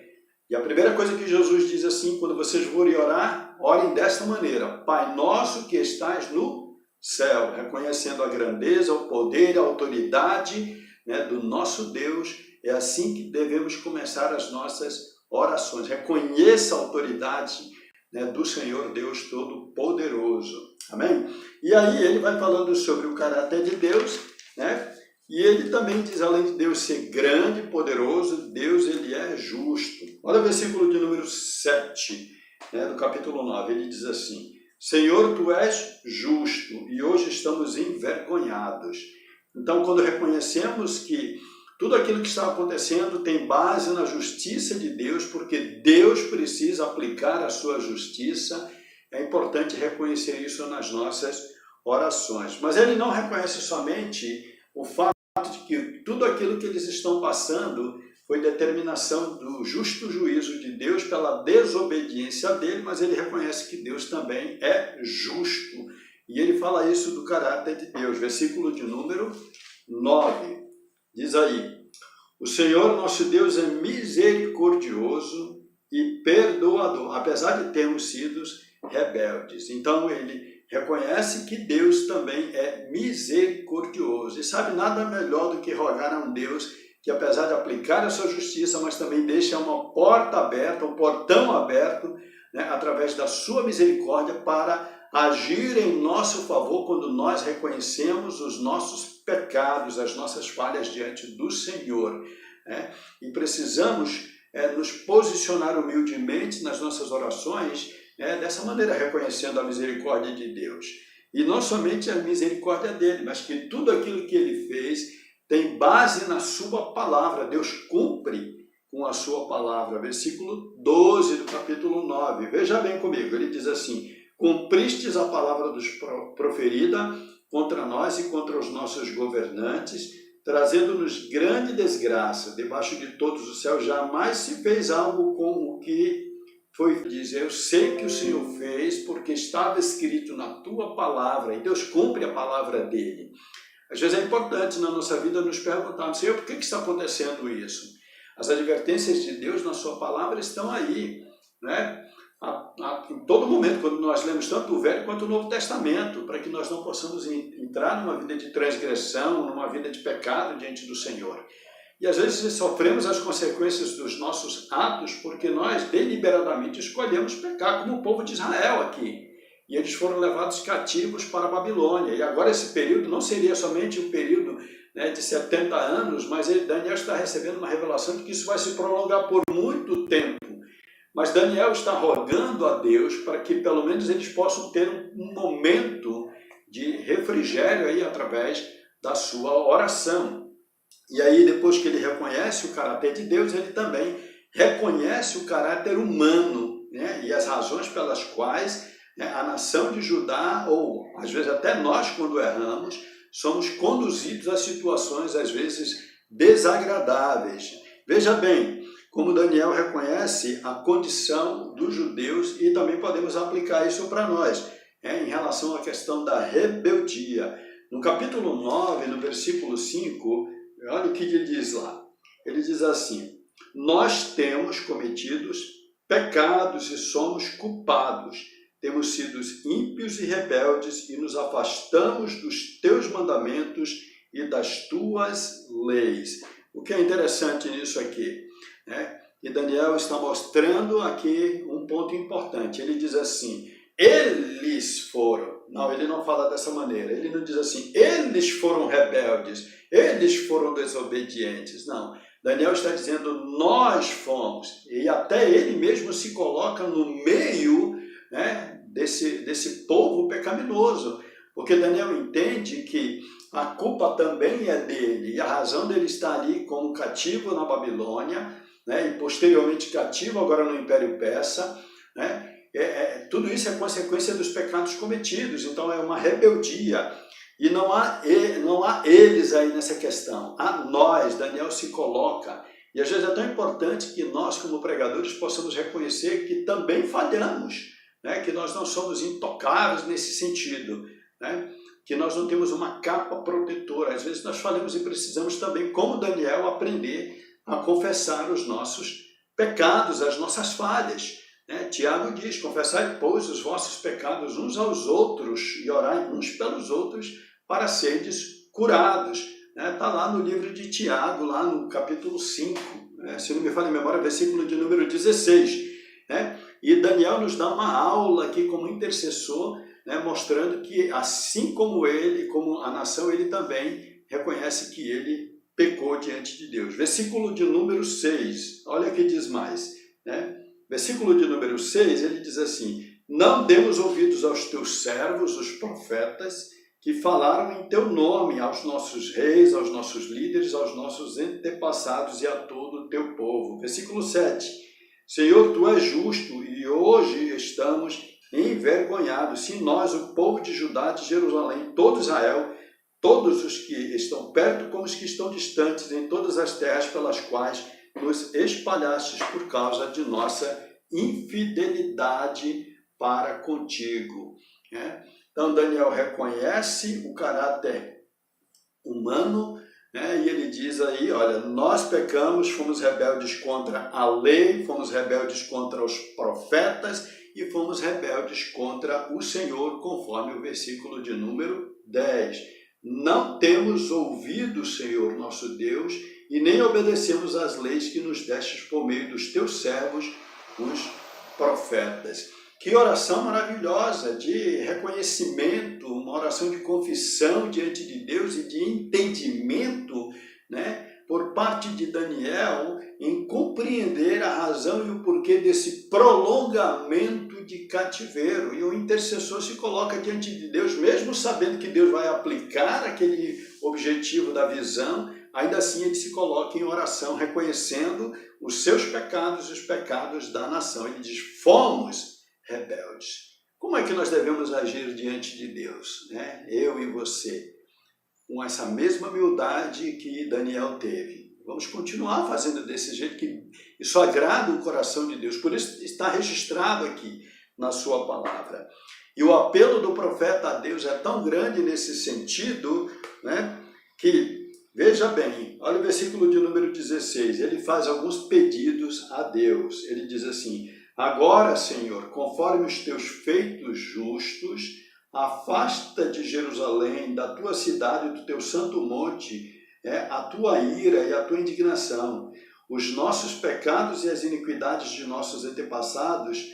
E a primeira coisa que Jesus diz assim, quando vocês forem orar, orem desta maneira: Pai nosso que estás no céu, reconhecendo a grandeza, o poder, a autoridade, né, do nosso Deus. É assim que devemos começar as nossas orações. Reconheça a autoridade, né, do Senhor Deus Todo-Poderoso. Amém? E aí ele vai falando sobre o caráter de Deus, né? E ele também diz, além de Deus ser grande e poderoso, Deus ele é justo. Olha o versículo de número 7, né, do capítulo 9. Ele diz assim: Senhor, tu és justo e hoje estamos envergonhados. Então, quando reconhecemos que tudo aquilo que está acontecendo tem base na justiça de Deus, porque Deus precisa aplicar a sua justiça, é importante reconhecer isso nas nossas orações. Mas ele não reconhece somente o fato de que tudo aquilo que eles estão passando foi determinação do justo juízo de Deus pela desobediência dele, mas ele reconhece que Deus também é justo. E ele fala isso do caráter de Deus. Versículo de número 9. Diz aí: o Senhor nosso Deus é misericordioso e perdoador, apesar de termos sido rebeldes. Então ele reconhece que Deus também é misericordioso. E sabe, nada melhor do que rogar a um Deus que, apesar de aplicar a sua justiça, mas também deixa uma porta aberta, um portão aberto, né, através da sua misericórdia, para agir em nosso favor quando nós reconhecemos os nossos pecados, as nossas falhas diante do Senhor. né? E precisamos nos posicionar humildemente nas nossas orações, dessa maneira, reconhecendo a misericórdia de Deus. E não somente a misericórdia dele, mas que tudo aquilo que ele fez tem base na sua palavra. Deus cumpre com a sua palavra. Versículo 12 do capítulo 9. Veja bem comigo, ele diz assim: cumpristes a palavra dos proferida contra nós e contra os nossos governantes, trazendo-nos grande desgraça. Debaixo de todos os céus jamais se fez algo como o que foi dizer. Eu sei que o Senhor fez porque estava escrito na tua palavra, e Deus cumpre a palavra dele. Às vezes é importante na nossa vida nos perguntarmos: Senhor, por que está acontecendo isso? As advertências de Deus na sua palavra estão aí, né? Em todo momento, quando nós lemos tanto o Velho quanto o Novo Testamento, para que nós não possamos entrar numa vida de transgressão, numa vida de pecado diante do Senhor. E às vezes sofremos as consequências dos nossos atos porque nós deliberadamente escolhemos pecar, como o povo de Israel aqui. E eles foram levados cativos para a Babilônia. E agora esse período não seria somente um período, né, de 70 anos, mas Daniel está recebendo uma revelação de que isso vai se prolongar por muito tempo. Mas Daniel está rogando a Deus para que pelo menos eles possam ter um momento de refrigério aí através da sua oração. E aí, depois que ele reconhece o caráter de Deus, ele também reconhece o caráter humano, né? E as razões pelas quais, né, a nação de Judá, ou às vezes até nós, quando erramos, somos conduzidos a situações, às vezes, desagradáveis. Veja bem, como Daniel reconhece a condição dos judeus, e também podemos aplicar isso para nós, em relação à questão da rebeldia. No capítulo 9, no versículo 5, olha o que ele diz lá. Ele diz assim: nós temos cometido pecados e somos culpados. Temos sido ímpios e rebeldes e nos afastamos dos teus mandamentos e das tuas leis. O que é interessante nisso aqui, né? E Daniel está mostrando aqui um ponto importante. Ele diz assim: eles foram. Não, ele não fala dessa maneira. Ele não diz assim: eles foram rebeldes, eles foram desobedientes. Não. Daniel está dizendo: nós fomos. E até ele mesmo se coloca no meio, né, desse povo pecaminoso. Porque Daniel entende que a culpa também é dele. E a razão dele estar ali como cativo na Babilônia, né, e posteriormente cativo agora no Império Persa, né, tudo isso é consequência dos pecados cometidos. Então é uma rebeldia. E não há eles aí nessa questão. A nós, Daniel se coloca. E às vezes é tão importante que nós, como pregadores, possamos reconhecer que também falhamos, né? Que nós não somos intocáveis nesse sentido, né? Que nós não temos uma capa protetora. Às vezes nós falhamos e precisamos também, como Daniel, aprender a confessar os nossos pecados, as nossas falhas. Tiago diz: confessai, pois, os vossos pecados uns aos outros e orai uns pelos outros para serdes curados. Está lá no livro de Tiago, lá no capítulo 5, se não me falha a memória, versículo de número 16. E Daniel nos dá uma aula aqui como intercessor, mostrando que assim como ele, como a nação, ele também reconhece que ele pecou diante de Deus. Versículo de número 6, olha o que diz mais, Versículo de número 6, ele diz assim: não demos ouvidos aos teus servos, os profetas, que falaram em teu nome aos nossos reis, aos nossos líderes, aos nossos antepassados e a todo o teu povo. Versículo 7, Senhor, tu és justo e hoje estamos envergonhados. Se nós, o povo de Judá, de Jerusalém, todo Israel, todos os que estão perto como os que estão distantes, em todas as terras pelas quais nos espalhastes por causa de nossa infidelidade para contigo. Então Daniel reconhece o caráter humano, e ele diz aí: olha, nós pecamos, fomos rebeldes contra a lei, fomos rebeldes contra os profetas e fomos rebeldes contra o Senhor, conforme o versículo de número 10. Não temos ouvido o Senhor nosso Deus e nem obedecemos às leis que nos destes por meio dos teus servos, os profetas. Que oração maravilhosa de reconhecimento, uma oração de confissão diante de Deus e de entendimento, por parte de Daniel em compreender a razão e o porquê desse prolongamento de cativeiro. E o intercessor se coloca diante de Deus, mesmo sabendo que Deus vai aplicar aquele objetivo da visão, ainda assim ele se coloca em oração, reconhecendo os seus pecados e os pecados da nação. Ele diz, fomos rebeldes. Como é que nós devemos agir diante de Deus, né? Eu e você, com essa mesma humildade que Daniel teve. Vamos continuar fazendo desse jeito, que isso agrada o coração de Deus. Por isso está registrado aqui na sua palavra. E o apelo do profeta a Deus é tão grande nesse sentido, né, que, veja bem, olha o versículo de número 16, ele faz alguns pedidos a Deus. Ele diz assim, agora, Senhor, conforme os teus feitos justos, afasta de Jerusalém, da tua cidade e do teu santo monte, a tua ira e a tua indignação. Os nossos pecados e as iniquidades de nossos antepassados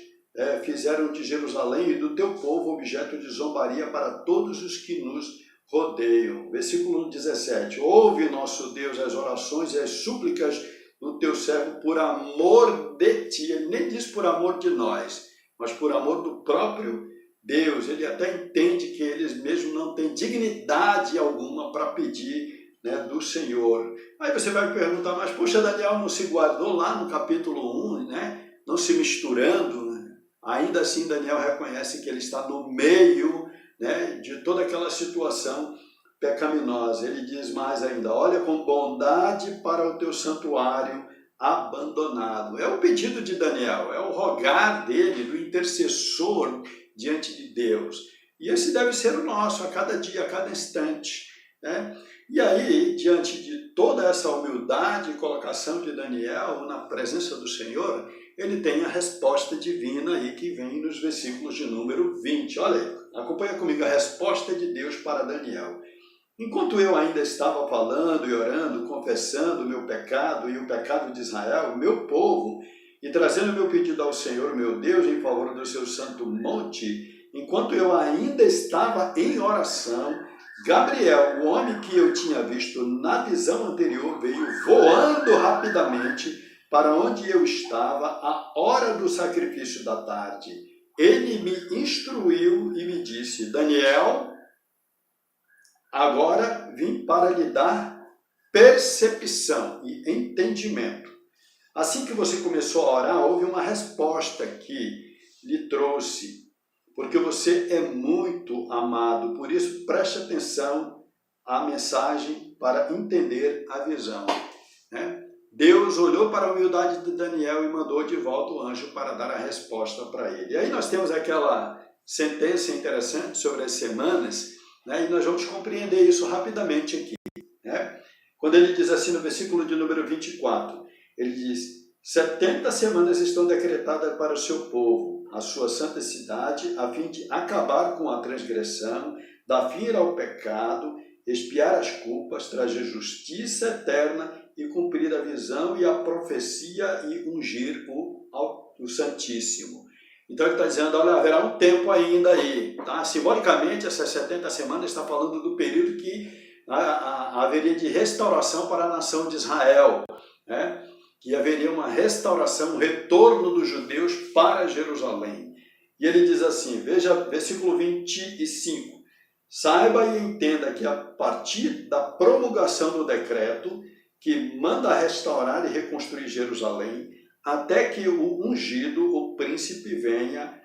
fizeram de Jerusalém e do teu povo objeto de zombaria para todos os que nos rodeiam. Versículo 17. Ouve, nosso Deus, as orações e as súplicas do teu servo por amor de ti. Ele nem diz por amor de nós, mas por amor do próprio Deus. Ele até entende que eles mesmos não têm dignidade alguma para pedir, né, do Senhor. Aí você vai perguntar, mas poxa, Daniel não se guardou lá no capítulo 1, né? Não se misturando, né? Ainda assim Daniel reconhece que ele está no meio, né, de toda aquela situação pecaminosa. Ele diz mais ainda, olha com bondade para o teu santuário abandonado. É o pedido de Daniel, é o rogar dele, do intercessor diante de Deus. E esse deve ser o nosso, a cada dia, a cada instante, né? E aí, diante de toda essa humildade e colocação de Daniel na presença do Senhor, ele tem a resposta divina aí que vem nos versículos de número 20. Olha aí, acompanha comigo a resposta de Deus para Daniel. Enquanto eu ainda estava falando e orando, confessando o meu pecado e o pecado de Israel, o meu povo, e trazendo meu pedido ao Senhor, meu Deus, em favor do seu santo monte, enquanto eu ainda estava em oração, Gabriel, o homem que eu tinha visto na visão anterior, veio voando rapidamente para onde eu estava à hora do sacrifício da tarde. Ele me instruiu e me disse, Daniel, agora vim para lhe dar percepção e entendimento. Assim que você começou a orar, houve uma resposta que lhe trouxe, porque você é muito amado. Por isso, preste atenção à mensagem para entender a visão, né? Deus olhou para a humildade de Daniel e mandou de volta o anjo para dar a resposta para ele. E aí nós temos aquela sentença interessante sobre as semanas, né? E nós vamos compreender isso rapidamente aqui, né? Quando ele diz assim no versículo de número 24, ele diz, 70 semanas estão decretadas para o seu povo, a sua santa cidade, a fim de acabar com a transgressão, dar fim ao pecado, expiar as culpas, trazer justiça eterna e cumprir a visão e a profecia e ungir o Santíssimo. Então ele está dizendo, olha, haverá um tempo ainda aí, tá? Simbolicamente, essas 70 semanas está falando do período que haveria de restauração para a nação de Israel, né? Que haveria uma restauração, um retorno dos judeus para Jerusalém. E ele diz assim, veja, versículo 25, saiba e entenda que a partir da promulgação do decreto que manda restaurar e reconstruir Jerusalém, até que o ungido, o príncipe, venha,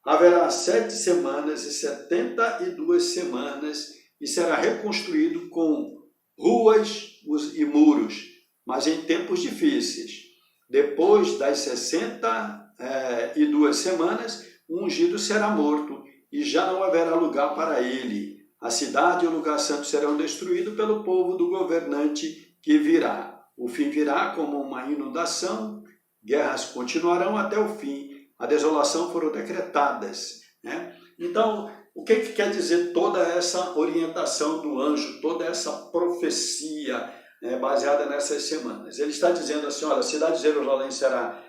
haverá 7 semanas e 72 semanas e será reconstruído com ruas e muros, mas em tempos difíceis. Depois das 62 semanas, o ungido será morto e já não haverá lugar para ele. A cidade e o lugar santo serão destruídos pelo povo do governante que virá. O fim virá como uma inundação, guerras continuarão até o fim, a desolação foram decretadas, né? Então, o que quer dizer toda essa orientação do anjo, toda essa profecia, baseada nessas semanas? Ele está dizendo assim, olha, a cidade de Jerusalém será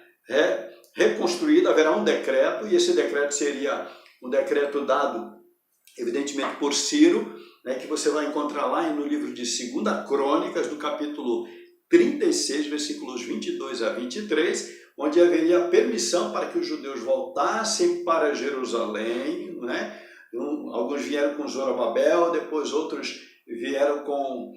reconstruída, haverá um decreto, e esse decreto seria um decreto dado, evidentemente, por Ciro, né, que você vai encontrar lá no livro de 2 Crônicas, no capítulo 36, versículos 22 a 23, onde haveria permissão para que os judeus voltassem para Jerusalém, né? Alguns vieram com Zorobabel, depois outros vieram com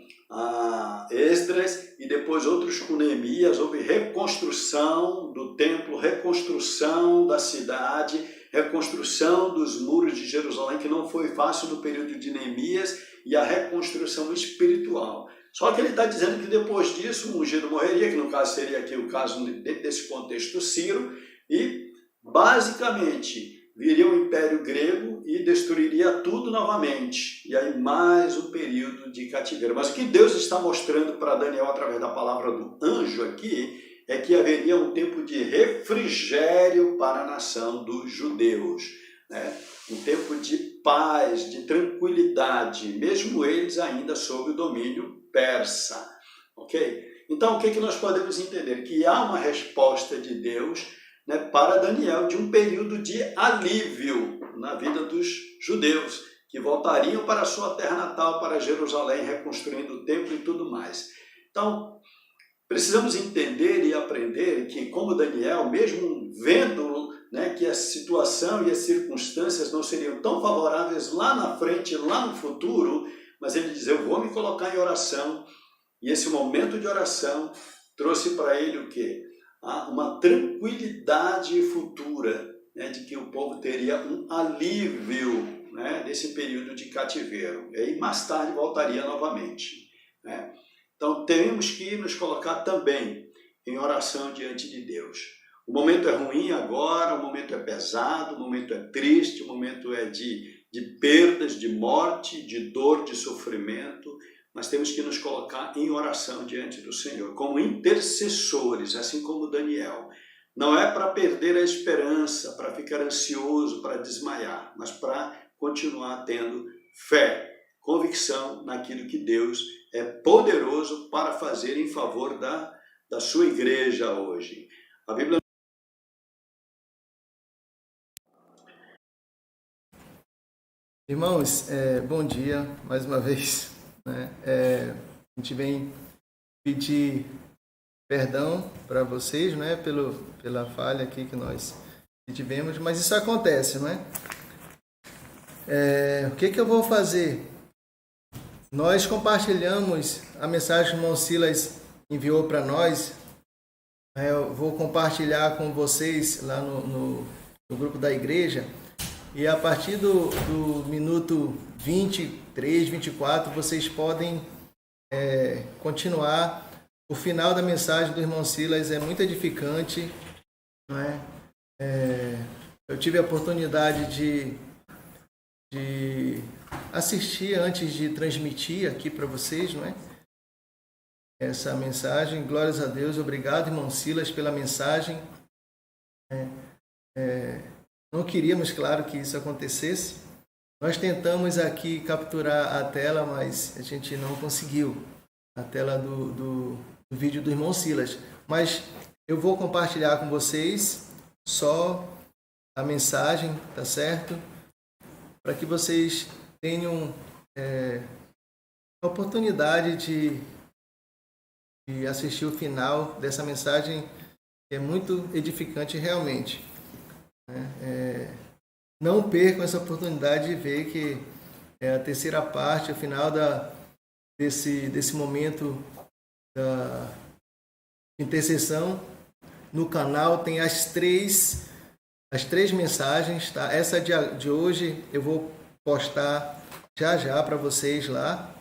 Esdras e depois outros com Neemias. Houve reconstrução do templo, reconstrução da cidade, reconstrução dos muros de Jerusalém, que não foi fácil no período de Neemias, e a reconstrução espiritual. Só que ele está dizendo que depois disso o ungido morreria, que no caso seria aqui o caso dentro desse contexto Ciro, e basicamente viria o Império Grego e destruiria tudo novamente. E aí mais um período de cativeiro. Mas o que Deus está mostrando para Daniel através da palavra do anjo aqui é que haveria um tempo de refrigério para a nação dos judeus, né? Um tempo de paz, de tranquilidade, mesmo eles ainda sob o domínio persa. Ok? Então o que nós podemos entender? Que há uma resposta de Deus, né, para Daniel, de um período de alívio na vida dos judeus, que voltariam para a sua terra natal, para Jerusalém, reconstruindo o templo e tudo mais. Então, precisamos entender e aprender que, como Daniel, mesmo vendo, né, que a situação e as circunstâncias não seriam tão favoráveis lá na frente, lá no futuro, mas ele diz, eu vou me colocar em oração, e esse momento de oração trouxe para ele o quê? Uma tranquilidade futura, né, de que o povo teria um alívio, né, desse período de cativeiro. E aí mais tarde voltaria novamente, né? Então temos que nos colocar também em oração diante de Deus. O momento é ruim agora, o momento é pesado, o momento é triste, o momento é de perdas, de morte, de dor, de sofrimento. Mas temos que nos colocar em oração diante do Senhor, como intercessores, assim como Daniel. Não é para perder a esperança, para ficar ansioso, para desmaiar, mas para continuar tendo fé, convicção naquilo que Deus é poderoso para fazer em favor da sua igreja hoje. A Bíblia... Irmãos, bom dia mais uma vez. A gente vem pedir perdão para vocês, né, pela falha aqui que nós tivemos, mas isso acontece, não é? O que eu vou fazer? Nós compartilhamos a mensagem que o irmão Silas enviou para nós. Eu vou compartilhar com vocês lá no grupo da igreja. E a partir do minuto 23, 24, vocês podem continuar. O final da mensagem do irmão Silas é muito edificante, não é? Eu tive a oportunidade de assistir antes de transmitir aqui para vocês, não é? Essa mensagem. Glórias a Deus. Obrigado, irmão Silas, pela mensagem. Não queríamos, claro, que isso acontecesse. Nós tentamos aqui capturar a tela, mas a gente não conseguiu. A tela do vídeo do irmão Silas. Mas eu vou compartilhar com vocês só a mensagem, tá certo? Para que vocês tenham a oportunidade de assistir o final dessa mensagem, que é muito edificante realmente. Não percam essa oportunidade de ver que a terceira parte, o final desse momento da intercessão. No canal tem as três mensagens, tá? Essa de hoje eu vou postar já para vocês lá.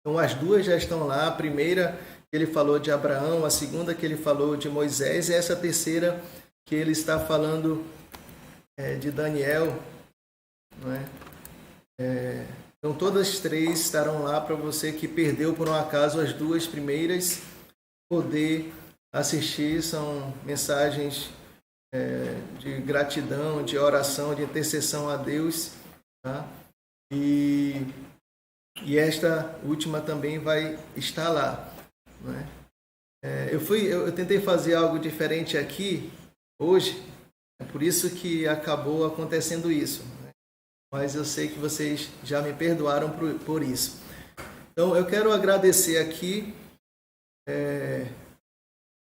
Então as duas já estão lá. A primeira que ele falou de Abraão, a segunda que ele falou de Moisés, e essa terceira que ele está falando de Daniel, não é? Então todas as três estarão lá para você que perdeu por um acaso as duas primeiras poder assistir. São mensagens de gratidão, de oração, de intercessão a Deus, tá? E esta última também vai estar lá, não é? Eu tentei fazer algo diferente aqui hoje, é por isso que acabou acontecendo isso, né? Mas eu sei que vocês já me perdoaram por isso. Então eu quero agradecer aqui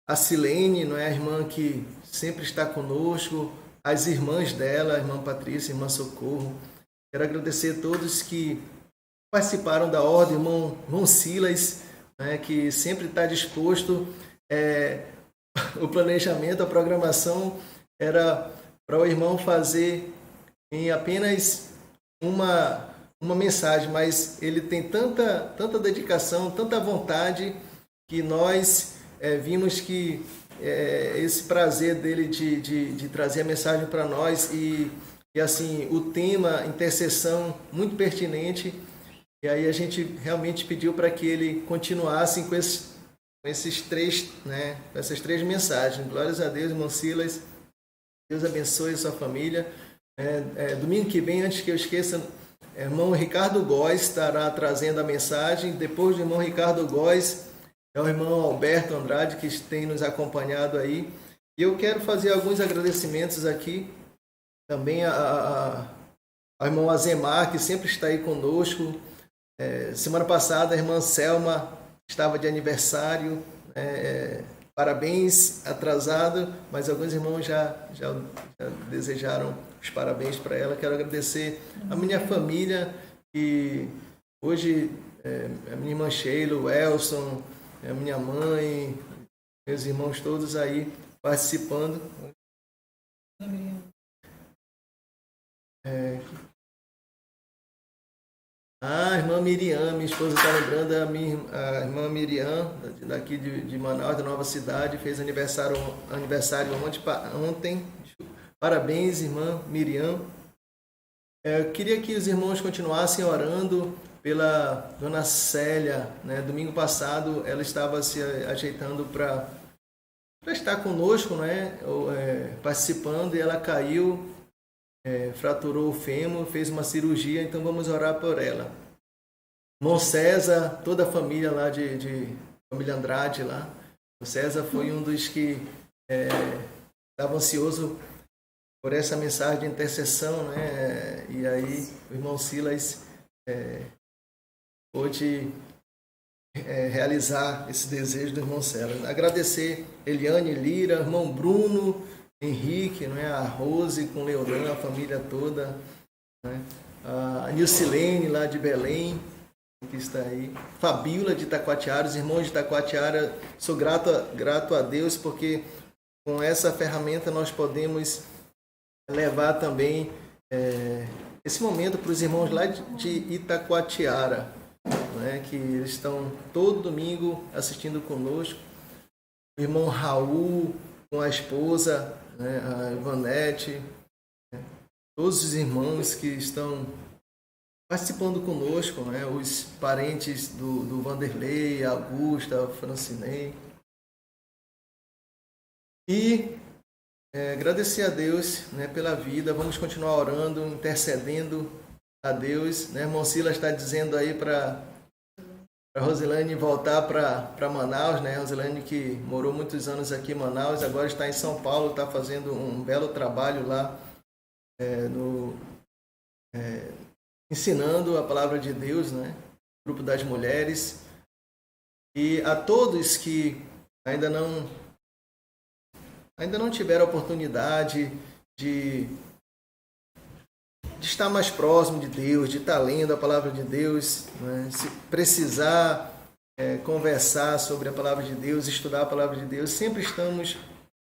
a Silene, não é? A irmã que sempre está conosco, as irmãs dela, a irmã Patrícia, a irmã Socorro. Quero agradecer a todos que participaram da ordem, irmão Silas, né, que sempre está disposto. O planejamento, a programação era para o irmão fazer em apenas uma mensagem, mas ele tem tanta dedicação, tanta vontade, que nós vimos que esse prazer dele de trazer a mensagem para nós e assim, o tema intercessão muito pertinente, e aí a gente realmente pediu para que ele continuasse com esses três, né, essas três mensagens. Glórias a Deus, irmão Silas, Deus abençoe a sua família. Domingo que vem, antes que eu esqueça, irmão Ricardo Góes estará trazendo a mensagem. Depois do irmão Ricardo Góes, é o irmão Alberto Andrade, que tem nos acompanhado aí. E eu quero fazer alguns agradecimentos aqui. Também ao irmão Azemar, que sempre está aí conosco. Semana passada, a irmã Selma estava de aniversário. Parabéns atrasado, mas alguns irmãos já desejaram os parabéns para ela. Quero agradecer a minha família, que hoje a minha irmã Sheila, o Elson, a minha mãe, meus irmãos todos aí participando. A irmã Miriam, minha esposa está lembrando, a irmã Miriam, daqui de Manaus, da Nova Cidade, fez aniversário ontem. Parabéns, irmã Miriam. Eu queria que os irmãos continuassem orando pela dona Célia, né? Domingo passado ela estava se ajeitando para estar conosco, né? Participando, e ela caiu, fraturou o fêmur, fez uma cirurgia, então vamos orar por ela. Irmão César, toda a família lá de família Andrade lá. O César foi um dos que estava ansioso por essa mensagem de intercessão, né? E aí o irmão Silas pôde realizar esse desejo do irmão César. Agradecer Eliane Lira, irmão Bruno, Henrique, né? A Rose com Leonan, a família toda, né? A Nilcilene lá de Belém, que está aí. Fabíola de Itacoatiara, os irmãos de Itacoatiara, sou grato a Deus, porque com essa ferramenta nós podemos levar também esse momento para os irmãos lá de Itacoatiara, né, que eles estão todo domingo assistindo conosco. O irmão Raul com a esposa, né, a Ivanete, né, todos os irmãos que estão participando conosco, né, os parentes do Vanderlei, a Augusta, a Francinei. E agradecer a Deus, né, pela vida. Vamos continuar orando, intercedendo a Deus, né? Irmão Silas está dizendo aí para Rosilane voltar para Manaus, né? Rosilane, que morou muitos anos aqui em Manaus, agora está em São Paulo, está fazendo um belo trabalho lá, ensinando a palavra de Deus, né? Grupo das mulheres. E a todos que ainda não tiveram a oportunidade de estar mais próximo de Deus, de estar lendo a palavra de Deus, né? Se precisar conversar sobre a palavra de Deus, estudar a palavra de Deus, sempre estamos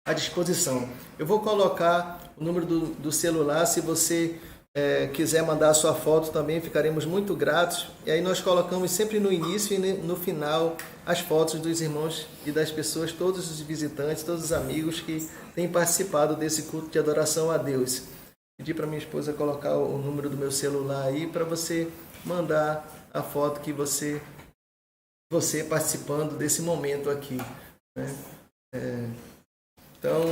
à disposição. Eu vou colocar o número do celular, se você quiser mandar a sua foto também, ficaremos muito gratos. E aí nós colocamos sempre no início e no final as fotos dos irmãos e das pessoas, todos os visitantes, todos os amigos que têm participado desse culto de adoração a Deus. Pedi para minha esposa colocar o número do meu celular aí para você mandar a foto que você participando desse momento aqui, né? Então,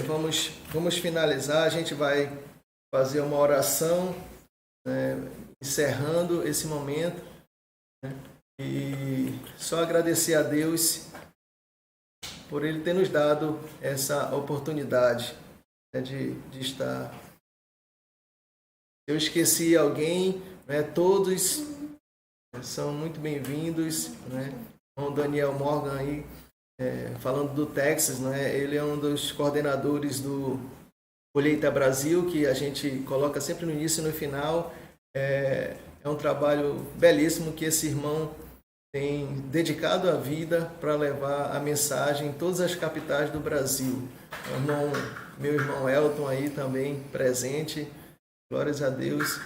vamos finalizar. A gente vai fazer uma oração, né, encerrando esse momento, né, e só agradecer a Deus por Ele ter nos dado essa oportunidade, né, de estar. Se eu esqueci alguém, né, todos são muito bem-vindos, né? irmão Daniel Morgan aí, falando do Texas, né? Ele é um dos coordenadores do Colheita Brasil, que a gente coloca sempre no início e no final. É um trabalho belíssimo que esse irmão tem dedicado a vida para levar a mensagem em todas as capitais do Brasil. Meu irmão Elton aí também presente. Glórias a Deus.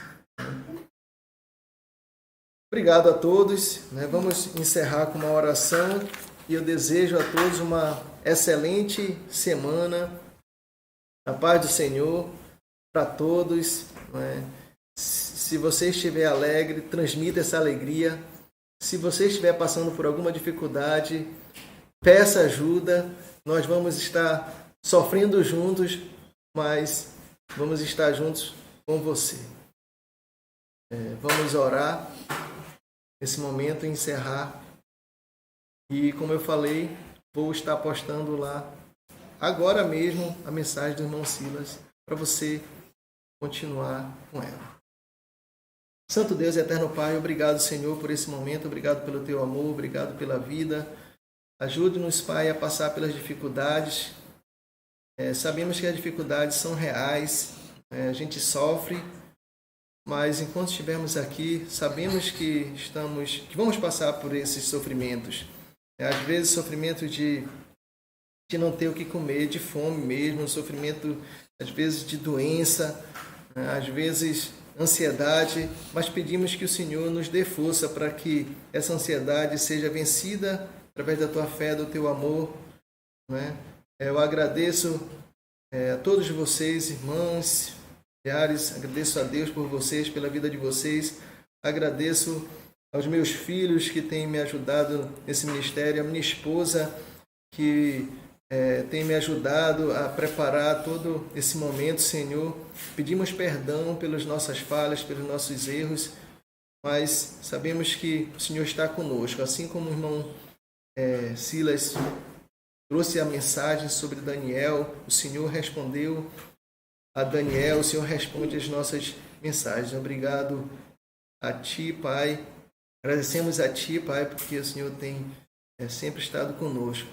Obrigado a todos. Vamos encerrar com uma oração e eu desejo a todos uma excelente semana. A paz do Senhor para todos. Se você estiver alegre, transmita essa alegria. Se você estiver passando por alguma dificuldade, peça ajuda. Nós vamos estar sofrendo juntos, mas vamos estar juntos com você. Vamos orar nesse momento e encerrar. E como eu falei, vou estar postando lá agora mesmo a mensagem do irmão Silas para você continuar com ela. Santo Deus e eterno Pai, obrigado, Senhor, por esse momento, obrigado pelo teu amor, obrigado pela vida. Ajude-nos, Pai, a passar pelas dificuldades. Sabemos que as dificuldades são reais, a gente sofre, mas enquanto estivermos aqui, sabemos que vamos passar por esses sofrimentos. Às vezes, sofrimento de não ter o que comer, de fome mesmo, sofrimento, às vezes, de doença, às vezes ansiedade, mas pedimos que o Senhor nos dê força para que essa ansiedade seja vencida através da tua fé, do teu amor. Eu agradeço a todos vocês, irmãos, familiares, agradeço a Deus por vocês, pela vida de vocês, agradeço aos meus filhos que têm me ajudado nesse ministério, a minha esposa que tem me ajudado a preparar todo esse momento, Senhor. Pedimos perdão pelas nossas falhas, pelos nossos erros, mas sabemos que o Senhor está conosco. Assim como o irmão Silas trouxe a mensagem sobre Daniel, o Senhor respondeu a Daniel, o Senhor responde as nossas mensagens. Obrigado a Ti, Pai. Agradecemos a Ti, Pai, porque o Senhor tem sempre estado conosco.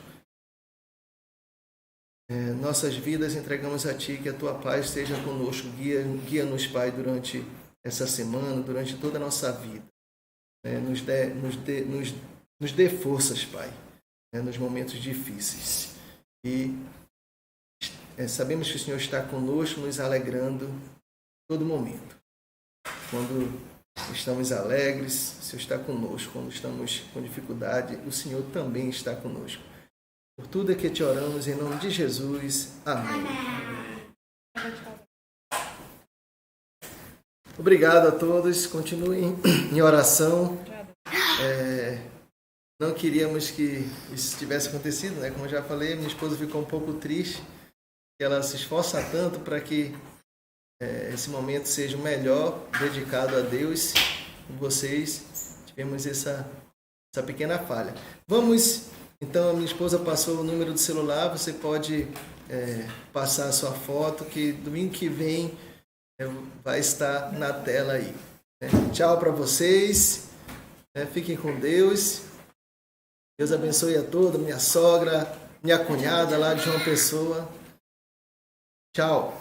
Nossas vidas entregamos a Ti, que a Tua paz esteja conosco, guia-nos, Pai, durante essa semana, durante toda a nossa vida. Nos dê forças, Pai, nos momentos difíceis. E sabemos que o Senhor está conosco, nos alegrando todo momento. Quando estamos alegres, o Senhor está conosco. Quando estamos com dificuldade, o Senhor também está conosco. Por tudo é que te oramos, em nome de Jesus. Amém. Obrigado a todos. Continuem em oração. Não queríamos que isso tivesse acontecido, né? Como eu já falei, minha esposa ficou um pouco triste. Ela se esforça tanto para que esse momento seja o melhor, dedicado a Deus. Com vocês, tivemos essa pequena falha. Vamos... Então, a minha esposa passou o número do celular, você pode passar a sua foto, que domingo que vem vai estar na tela aí. Tchau para vocês, fiquem com Deus. Deus abençoe a todos, minha sogra, minha cunhada lá de João Pessoa. Tchau.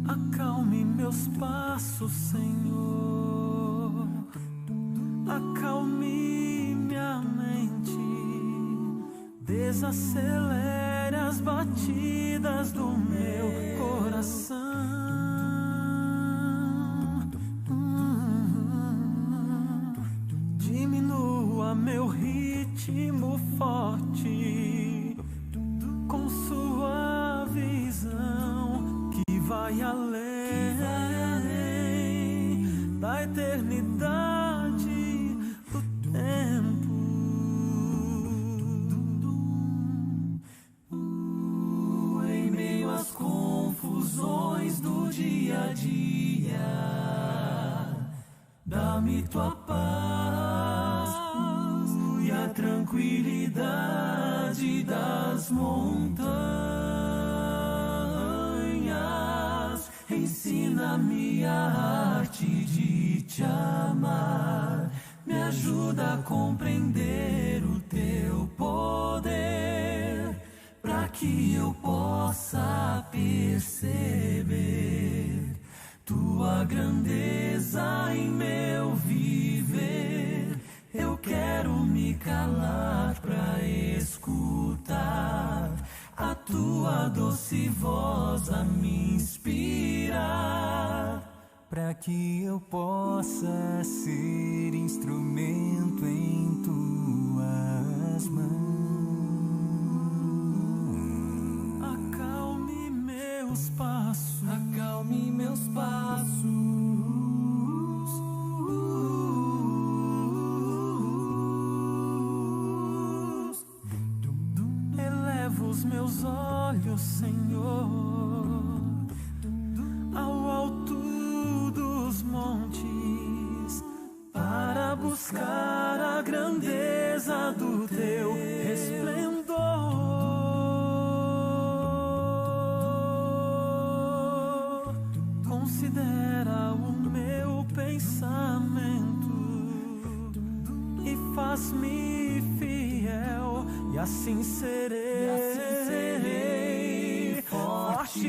Acalme meus passos, Senhor. Acalme minha mente. Desacelere as batidas do meu coração. Diminua meu ritmo forte com sua visão que vai além da eternidade do tempo. dia. Dá-me tua paz e a tranquilidade das montanhas. Ensina-me a arte de te amar. Me ajuda a compreender o teu poder, para que eu possa perceber tua grandeza em meu viver. Eu quero me calar para escutar a tua doce voz a me inspirar, para que eu possa ser instrumento em tuas mãos. Acalme meus passos, acalme meus passos. Eleva os meus olhos, Senhor, ao alto dos montes, para buscar a grandeza do teu resplendor. Considera o meu pensamento e faz-me fiel, e assim serei forte